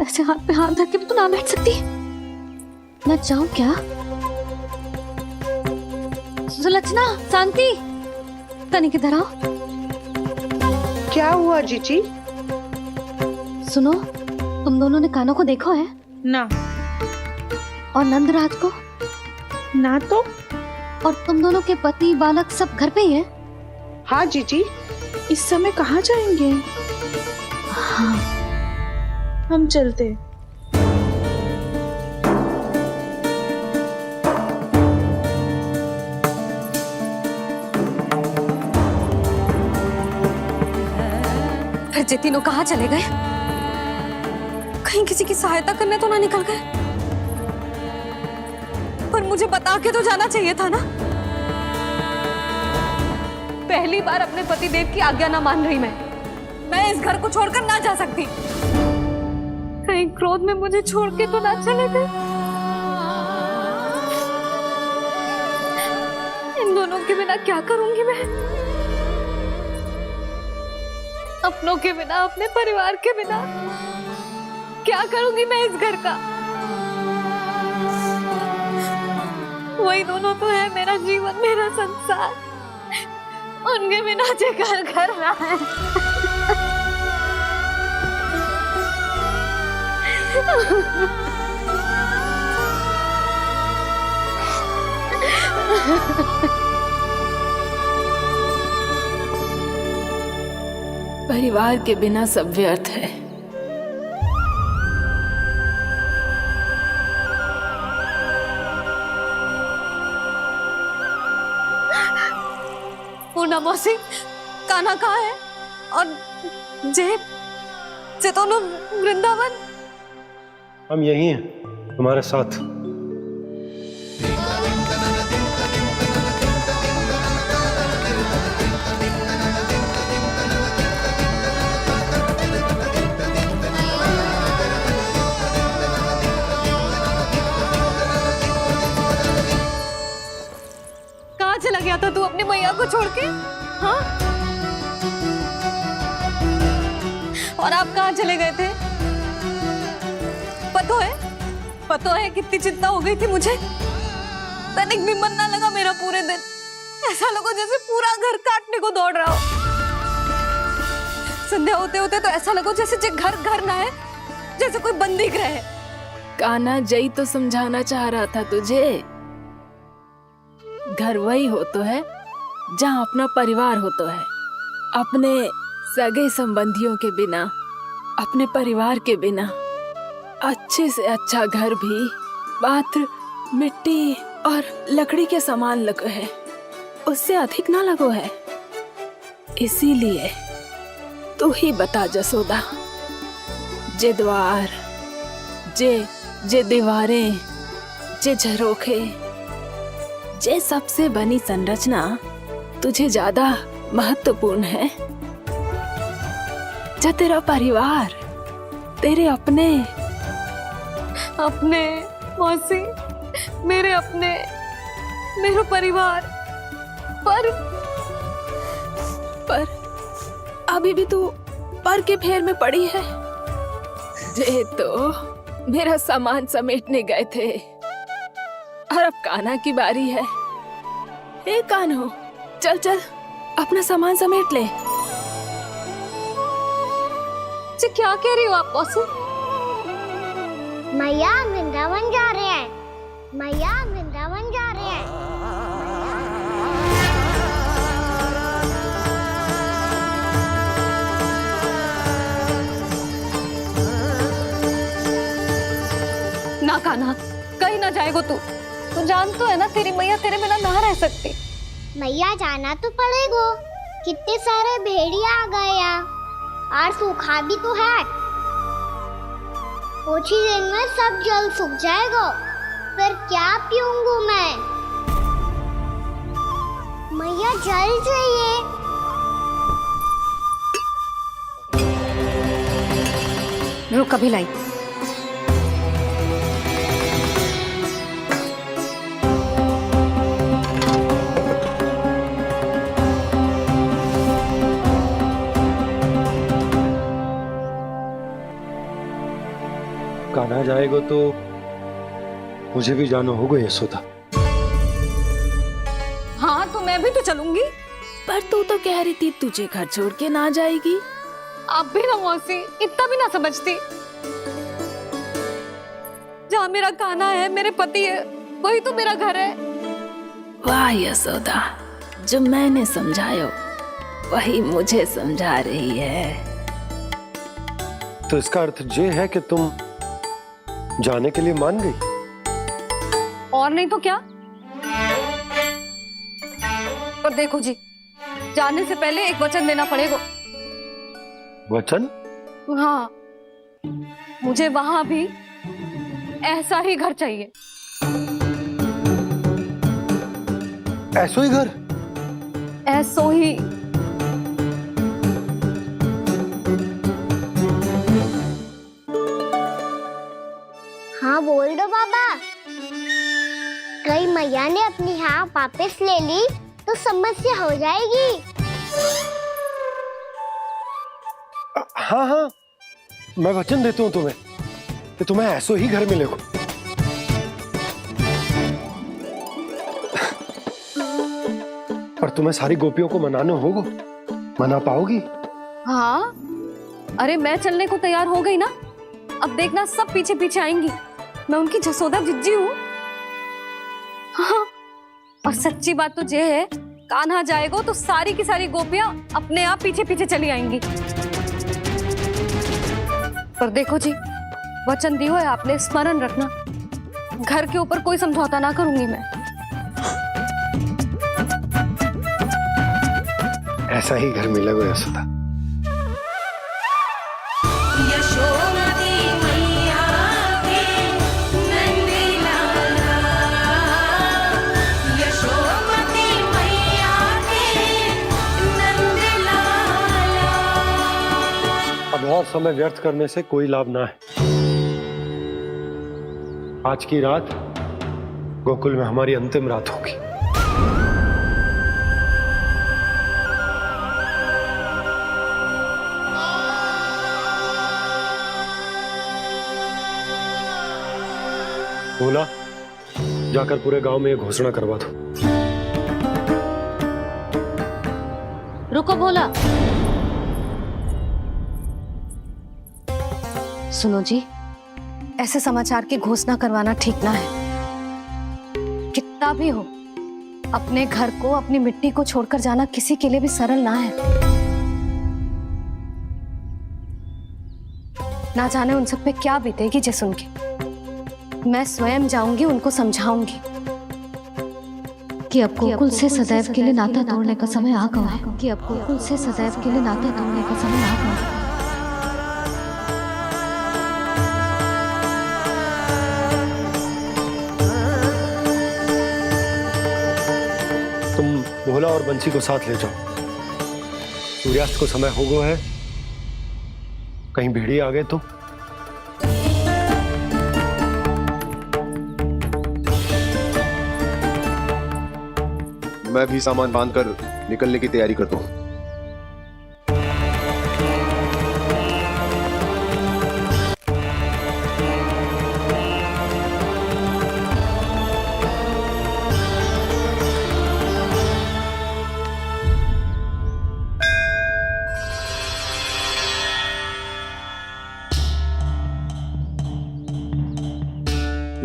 ऐसे हाथ पे हाथ धर के भी तो ना बैठ सकती। मैं जाऊं क्या? सुलक्षणा, शांति, तनिक इधर आओ। क्या हुआ जीजी? सुनो, तुम दोनों ने कान्हा को देखा है? ना। और नंदराज को? ना तो। और तुम दोनों के पति बालक सब घर पे ही है? हाँ जीजी। इस समय कहाँ जाएंगे? हाँ। हम चलते। फिर जे तीनों कहाँ चले गए? कहीं किसी की सहायता करने तो ना निकल गए? पर मुझे बता के तो जाना चाहिए था ना। पहली बार अपने पतिदेव की आज्ञा ना मान रही मैं इस घर को छोड़कर ना जा सकती। कहीं क्रोध में मुझे छोड़ के तो ना चले गए। इन दोनों के बिना क्या करूंगी मैं? अपनों के बिना, अपने परिवार के बिना क्या करूंगी मैं इस घर का? वही दोनों तो है मेरा जीवन, मेरा संसार। उनके बिना जे घर घर रहा है। परिवार के बिना सब व्यर्थ है। पूर्णा मौसी, कान्हा कहाँ है? और जे दोनों वृंदावन? हम यही हैं तुम्हारे साथ। कहाँ चला गया था तू अपनी मैया को छोड़ के? हाँ? और आप कहाँ चले गए थे? पता है कितनी चिंता हो गई थी मुझे। तनिक भी मन ना लगा मेरा पूरे दिन। ऐसा लगा जैसे पूरा घर काटने को दौड़ रहा हो। संध्या होते होते तो ऐसा लगा जैसे घर ना है, जैसे कोई बंदी गृह है। कान्हा जई तो समझाना चाह रहा था तुझे। घर वही हो तो है जहाँ अपना परिवार हो तो है। अपने सगे संबंधियों के बिना, अपने परिवार के बिना अच्छे से अच्छा घर भी पात्र मिट्टी और लकड़ी के समान लगो है, उससे अधिक ना लगो है। इसीलिए तू ही बता जसोदा, जे द्वार, जे दीवारें, जे झरोखे, जे सबसे बनी संरचना तुझे ज्यादा महत्वपूर्ण है? जो तेरा परिवार, तेरे अपने मौसी, मेरा परिवार, पर अभी भी तू पर के फेर में पड़ी है। जे तो मेरा सामान समेटने गए थे और अब कान्हा की बारी है। हे कान्हो, चल अपना सामान समेट ले। जी क्या कह रही हो आप मौसी? मैया वृंदावन जा रहे हैं। मैया वृंदावन जा रहे हैं। ना कान्हा, कहीं ना जाएगो तू जान तो है ना तेरी मैया तेरे बिना ना रह सकती। मैया जाना तो पड़ेगा। कितने सारे भेड़िया आ गए यहाँ, और सूखा भी तो है। कुछ ही दिन में सब जल सूख जाएगा, फिर क्या पीऊंगा मैं? मैया जल चाहिए। रुक कभी लाई। कान्हा जाएगा तो मुझे भी जाना होगा यशोदा। हाँ तो मैं भी तो चलूंगी। पर तू तो कह रही थी तुझे घर छोड़ के ना जाएगी। आप भी ना मौसी, इतना भी ना समझती। जहाँ मेरा कान्हा है, मेरे पति है, वही तो मेरा घर है। वाह यशोदा, जो मैंने समझाया वही मुझे समझा रही है। तो इसका अर्थ ये है कि तुम जाने के लिए मान गई? और नहीं तो क्या। पर देखो जी, जाने से पहले एक वचन देना पड़ेगा। वचन? हाँ, मुझे वहां भी ऐसा ही घर चाहिए। ऐसो ही घर? ऐसो ही। हाँ बोल दो बाबा। कहीं मैया ने अपनी हाँ वापस ले ली तो समस्या हो जाएगी। हाँ, मैं वचन देता हूँ तुम्हें कि तुम्हें ऐसो ही घर मिलेगा। पर तुम्हें सारी गोपियों को मनाना होगा। मना पाओगी? हाँ, अरे मैं चलने को तैयार हो गई ना। अब देखना सब पीछे पीछे आएंगी। मैं उनकी जसोदा जिज्जी हूँ। हाँ, और सच्ची बात तो ये है, कान्हा जाएगा तो सारी की सारी गोपियां अपने आप पीछे पीछे चली आएंगी। पर देखो जी, वचन दियो है आपने, स्मरण रखना, घर के ऊपर कोई समझौता ना करूंगी मैं। ऐसा ही घर मिलेगा यशोदा। अब और समय व्यर्थ करने से कोई लाभ ना है। आज की रात गोकुल में हमारी अंतिम रात होगी। भोला, जाकर पूरे गांव में ये घोषणा करवा दो। रुको भोला, सुनो जी, ऐसे समाचार की घोषणा करवाना ठीक ना है। कितना भी हो, अपने घर को, अपनी मिट्टी को छोड़कर जाना किसी के लिए भी सरल ना है। ना जाने उन सब पे क्या बीतेगी जे सुन के। मैं स्वयं जाऊंगी, उनको समझाऊंगी कि अब गोकुल से सदैव के लिए नाता तोड़ने का समय आ गया है। कि अब गोकुल से सदैव के लिए नाता तोड़ने का समय आ गया है। तुम भोला और बंसी को साथ ले जाओ। सूर्यास्त को समय हो गया है, कहीं भेड़िए आ गए तो। मैं भी सामान बांधकर निकलने की तैयारी करता हूँ।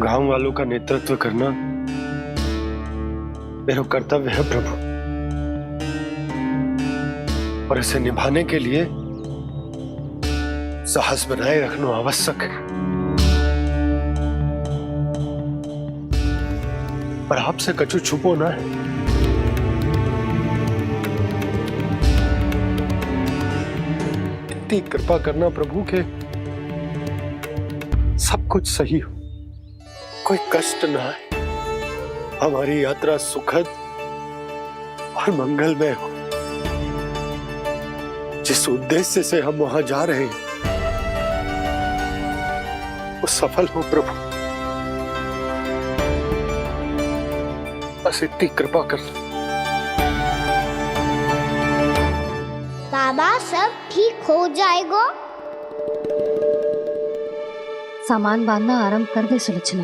गांव वालों का नेतृत्व करना मेरा कर्तव्य है प्रभु, और इसे निभाने के लिए साहस बनाए रखना आवश्यक है। पर आपसे कछु छुपो ना है। इतनी कृपा करना प्रभु के सब कुछ सही हो, कोई कष्ट ना है, हमारी यात्रा सुखद और मंगलमय हो। जिस उद्देश्य से हम वहां जा रहे हैं वो सफल हो प्रभु, बस इतनी कृपा कर। बाबा सब ठीक हो जाएगा। सामान बांधना आरंभ कर दे सुलोचना।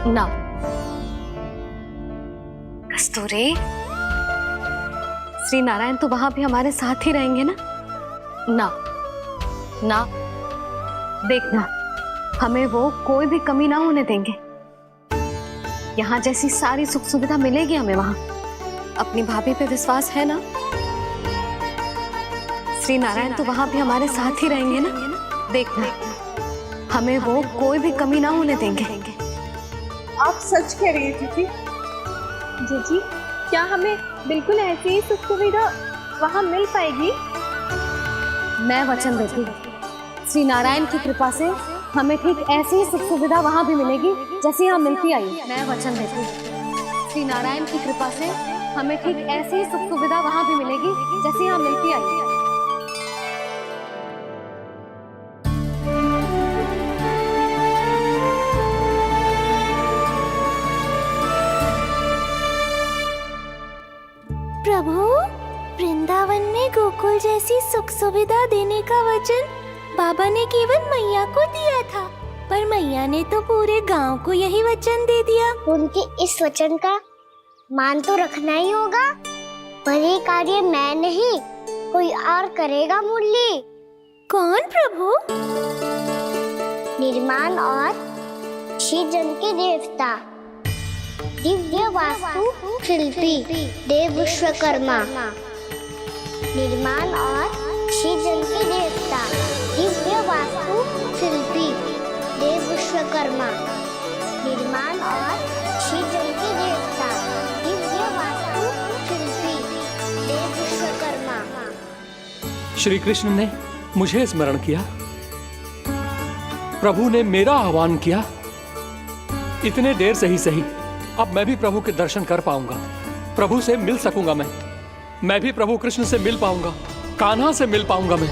ना कस्तूरी, श्री नारायण तो वहां भी हमारे साथ ही रहेंगे ना? ना ना, देखना, हमें वो कोई भी कमी ना होने देंगे। यहाँ जैसी सारी सुख सुविधा मिलेगी हमें वहां। अपनी भाभी पे विश्वास है ना? श्री नारायण तो वहां भी हमारे साथ ही रहेंगे ना? देखना, हमें वो कोई भी कमी ना होने देंगे। आप सच कह रही थी जीजी, क्या हमें बिल्कुल ऐसी ही सुख सुविधा वहाँ मिल पाएगी? मैं वचन देती हूँ, श्री नारायण की कृपा से हमें ठीक ऐसी ही सुख सुविधा वहाँ भी मिलेगी जैसी यहाँ मिलती आई। मैं वचन देती हूँ, श्री नारायण की कृपा से हमें ठीक ऐसी ही सुख सुविधा वहाँ भी मिलेगी जैसी यहाँ मिलती आई। प्रभु, वृंदावन में गोकुल जैसी सुख सुविधा देने का वचन बाबा ने केवल मैया को दिया था, पर मैया ने तो पूरे गांव को यही वचन दे दिया। उनके इस वचन का मान तो रखना ही होगा, पर ये कार्य मैं नहीं कोई और करेगा मुरली। कौन प्रभु? निर्माण और सृजन के देवता, दिव्य वास्तु शिल्पी देव विश्वकर्मा। निर्माण और सृजन के देवता, दिव्य वास्तु शिल्पी देव विश्वकर्मा। निर्माण और सृजन के देवता, दिव्य वास्तु शिल्पी देव विश्वकर्मा। श्री कृष्ण ने मुझे स्मरण किया, प्रभु ने मेरा आह्वान किया। इतने देर से ही सही, अब मैं भी प्रभु के दर्शन कर पाऊंगा, प्रभु से मिल सकूंगा। मैं भी प्रभु कृष्ण से मिल पाऊंगा, कान्हा से मिल पाऊंगा मैं।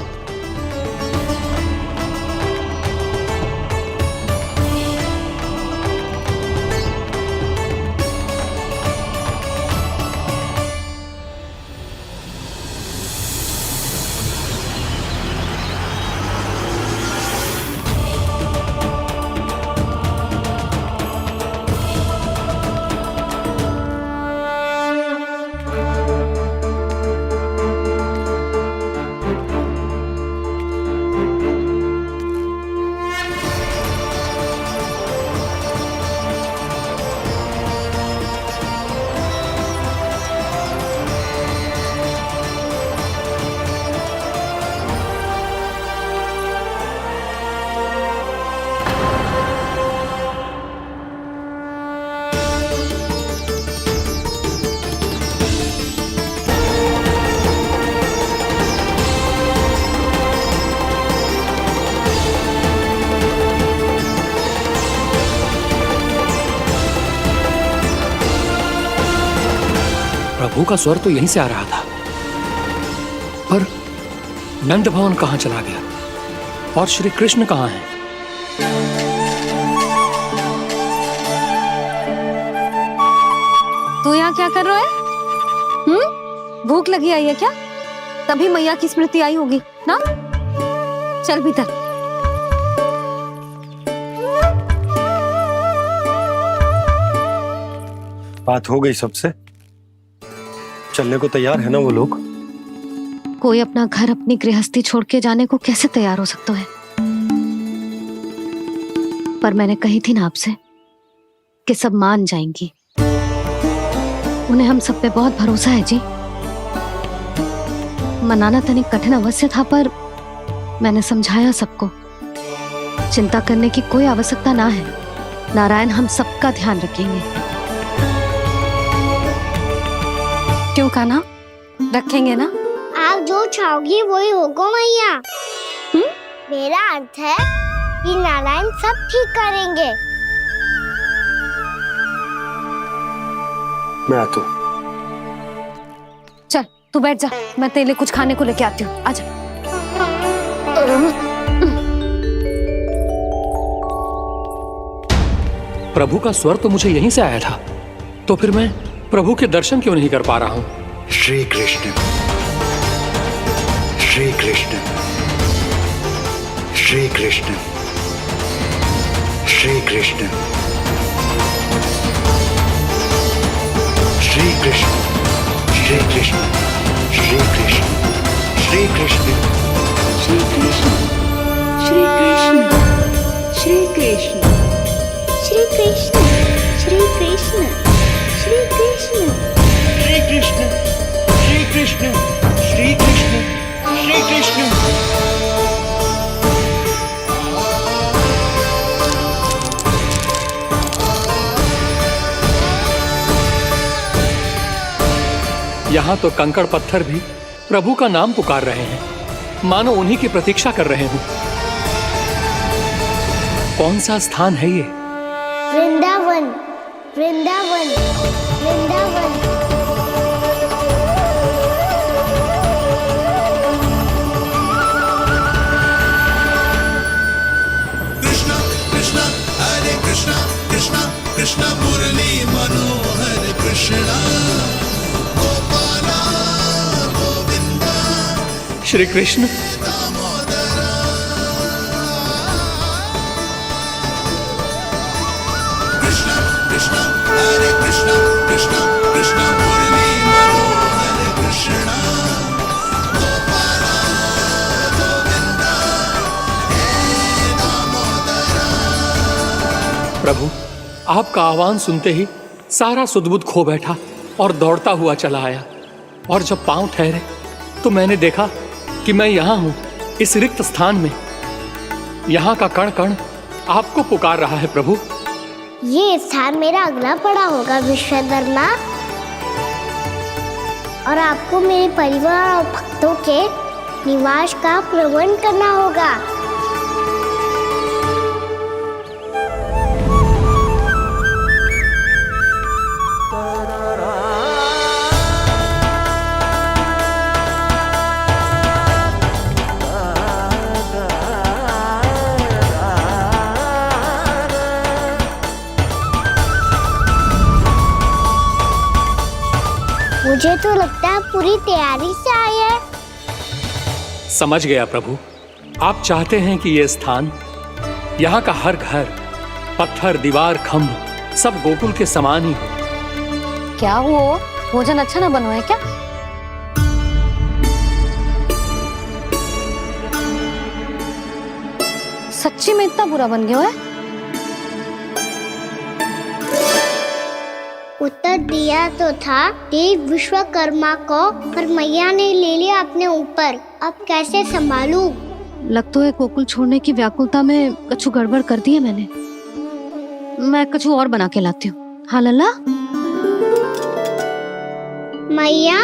प्रभु का स्वर तो यहीं से आ रहा था, पर नंद भवन कहां चला गया और श्री कृष्ण कहां हैं? तू यहाँ क्या कर रहा है? भूख लगी आई है क्या? तभी मैया की स्मृति आई होगी ना? चल भीतर। बात हो गई सबसे? चलने को तैयार है ना वो लोग? कोई अपना घर अपनी गृहस्थी छोड़ के जाने को कैसे तैयार हो सकता है? पर मैंने कही थी ना आपसे कि सब मान जाएंगी। उन्हें हम सब पे बहुत भरोसा है जी। मनाना तनिक कठिन अवश्य था, पर मैंने समझाया सबको। चिंता करने की कोई आवश्यकता ना है, नारायण हम सबका ध्यान रखेंगे। क्यों कान्हा, रखेंगे ना? आप जो चाहोगी वही होगा मैया। मेरा अर्थ है कि नारायण सब ठीक करेंगे। मैं आता हूं। चल तू बैठ जा, मैं तेरे लिए कुछ खाने को लेके आती हूँ। आजा। प्रभु का स्वर तो मुझे यहीं से आया था, तो फिर मैं प्रभु के दर्शन क्यों नहीं कर पा रहा हूँ? श्री कृष्ण, श्री कृष्ण, श्री कृष्ण, श्री कृष्ण, श्री कृष्ण, श्री कृष्ण, श्री कृष्ण, श्री कृष्ण, श्री कृष्ण, श्री कृष्ण, श्री कृष्ण, श्री कृष्ण, श्री कृष्ण, श्री कृष्ण, श्री कृष्ण, श्री कृष्ण, श्री कृष्ण, श्री कृष्ण। यहाँ तो कंकड़ पत्थर भी प्रभु का नाम पुकार रहे हैं, मानो उन्हीं की प्रतीक्षा कर रहे हों। कौन सा स्थान है ये? वृंदावन, वृंदावन, वृंदावन। कृष्णा कृष्णा हरे कृष्णा कृष्णा कृष्णा मुरली मनोहर कृष्णा गोपाला गोविंदा श्री कृष्ण। कृष्णा कृष्णा हरे कृष्णा कृष्णा कृष्णा प्रभु, आपका आह्वान सुनते ही सारा सुध-बुध खो बैठा और दौड़ता हुआ चला आया। और जब पांव ठहरे तो मैंने देखा कि मैं यहाँ हूँ, इस रिक्त स्थान में। यहाँ का कण कण आपको पुकार रहा है प्रभु। ये स्थान मेरा अगला पड़ा होगा विश्वधर्मा, और आपको मेरे परिवार और भक्तों के निवास का प्रबंध करना होगा। मुझे तो लगता है पूरी तैयारी से आए हैं। समझ गया प्रभु, आप चाहते हैं कि ये स्थान, यहाँ का हर घर, पत्थर, दीवार, खम्भ सब गोकुल के समान ही हो। क्या वो भोजन अच्छा ना बनो है क्या? सच्ची में इतना बुरा बन गया है? उत्तर दिया तो था देव विश्वकर्मा को, पर मैया ने ले लिया अपने ऊपर। अब कैसे संभालूं? लग तो है गोकुल छोड़ने की व्याकुलता में कछु गड़बड़ कर दी है मैंने। मैं कछु और बना के लाती हूँ। हाँ लल्ला? मैया,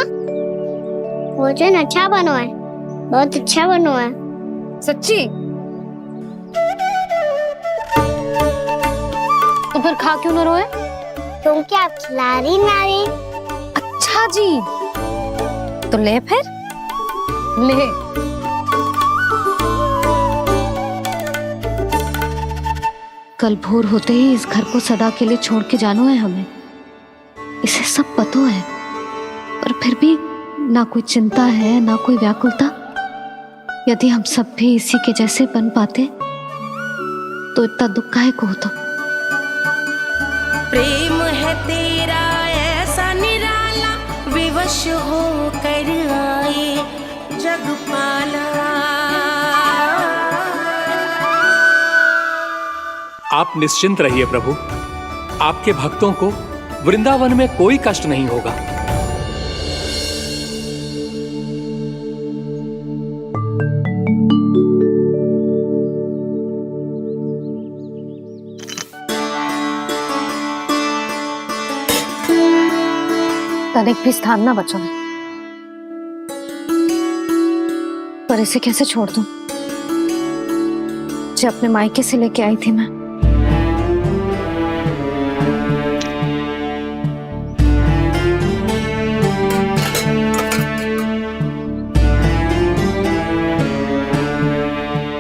भोजन अच्छा बनो है, बहुत अच्छा बनो है। सच्ची? तो फिर खा क्यों न रोए? क्योंकि आप खिला रही ना रही। अच्छा जी, तो ले फिर ले। कल भोर होते ही इस घर को सदा के लिए छोड़ के जाना है हमें। इसे सब पता है, पर फिर भी ना कोई चिंता है ना कोई व्याकुलता। यदि हम सब भी इसी के जैसे बन पाते तो इतना दुख काहे को होता। प्रेम है तेरा ऐसा निराला, विवश हो कर आए जगपाला। आप निश्चिंत रहिए प्रभु, आपके भक्तों को वृंदावन में कोई कष्ट नहीं होगा। तनिक भी स्थान ना बचो है, पर इसे कैसे छोड़ दूं जो अपने मायके से लेके आई थी मैं।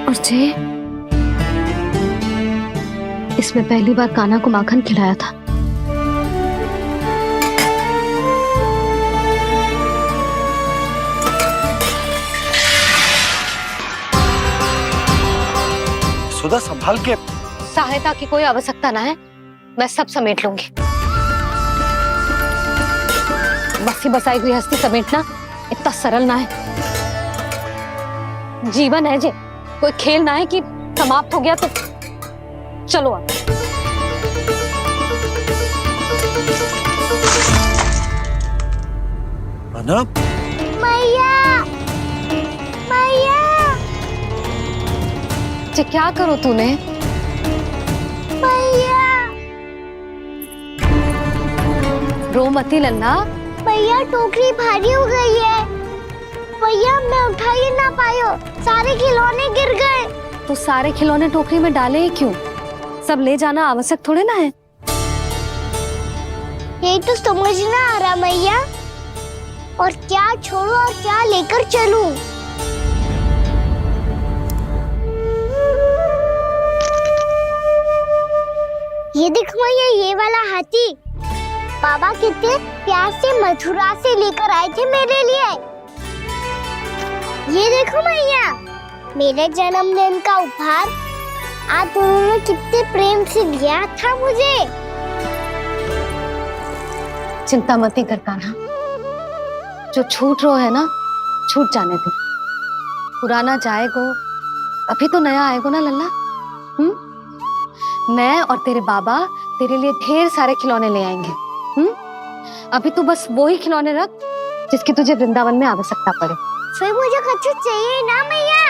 और जे इसमें पहली बार कान्हा को माखन खिलाया था। सुधा संभाल के। सहायता की कोई आवश्यकता ना है, मैं सब समेट लूंगी। बसी बसाई हुई हस्ती समेटना इतना सरल ना है। जीवन है जी, कोई खेल ना है कि समाप्त हो गया तो चलो आप। मैया, मैया, क्या करो तूने? मैया, रो मती लल्ला। भैया टोकरी भारी हो गई है। भैया मैं उठा ही ना पायो, सारे खिलौने गिर गए। तो सारे खिलौने टोकरी में डाले ही क्यों? सब ले जाना आवश्यक थोड़े ना है। यही तो समझ ना आ रहा मैया, और क्या छोड़ू और क्या लेकर चलूं? ये देख मैया, ये वाला हाथी बाबा कितने प्यार से मथुरा से लेकर आए थे मेरे लिए। ये देखो मैया, मेरे जन्मदिन का उपहार आप दोनों ने कितने प्रेम से दिया था मुझे। चिंता मत कर कान्हा, जो छूट रो है ना छूट जाने दे। पुराना जाएगो, अभी तो नया आएगो ना लल्ला। मैं और तेरे बाबा तेरे लिए ढेर सारे खिलौने ले आएंगे। अभी तू बस वो ही खिलौने रख जिसकी तुझे वृंदावन में आवश्यकता पड़े। फिर मुझे कच्चू चाहिए ना मैया,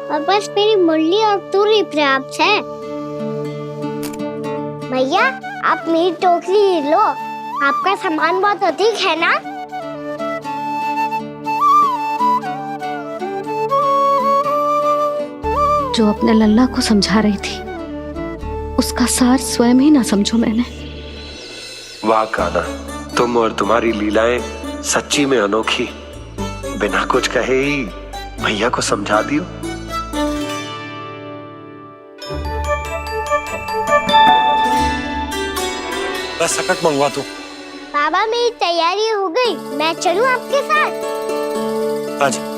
और बस मेरी मुरली और तुरी पर्याप्त है। भैया आप मेरी टोकरी लो, आपका सामान बहुत अधिक है ना। जो अपने लल्ला को समझा रही थी उसका सार स्वयं ही ना समझो मैंने। वाह कान्हा, तुम और तुम्हारी लीलाएं सच्ची में अनोखी। बिना कुछ कहे ही भैया को समझा दियो। बस सकट मंगवा दो। बाबा मेरी तैयारी हो गई, मैं चलूं आपके साथ? आजा।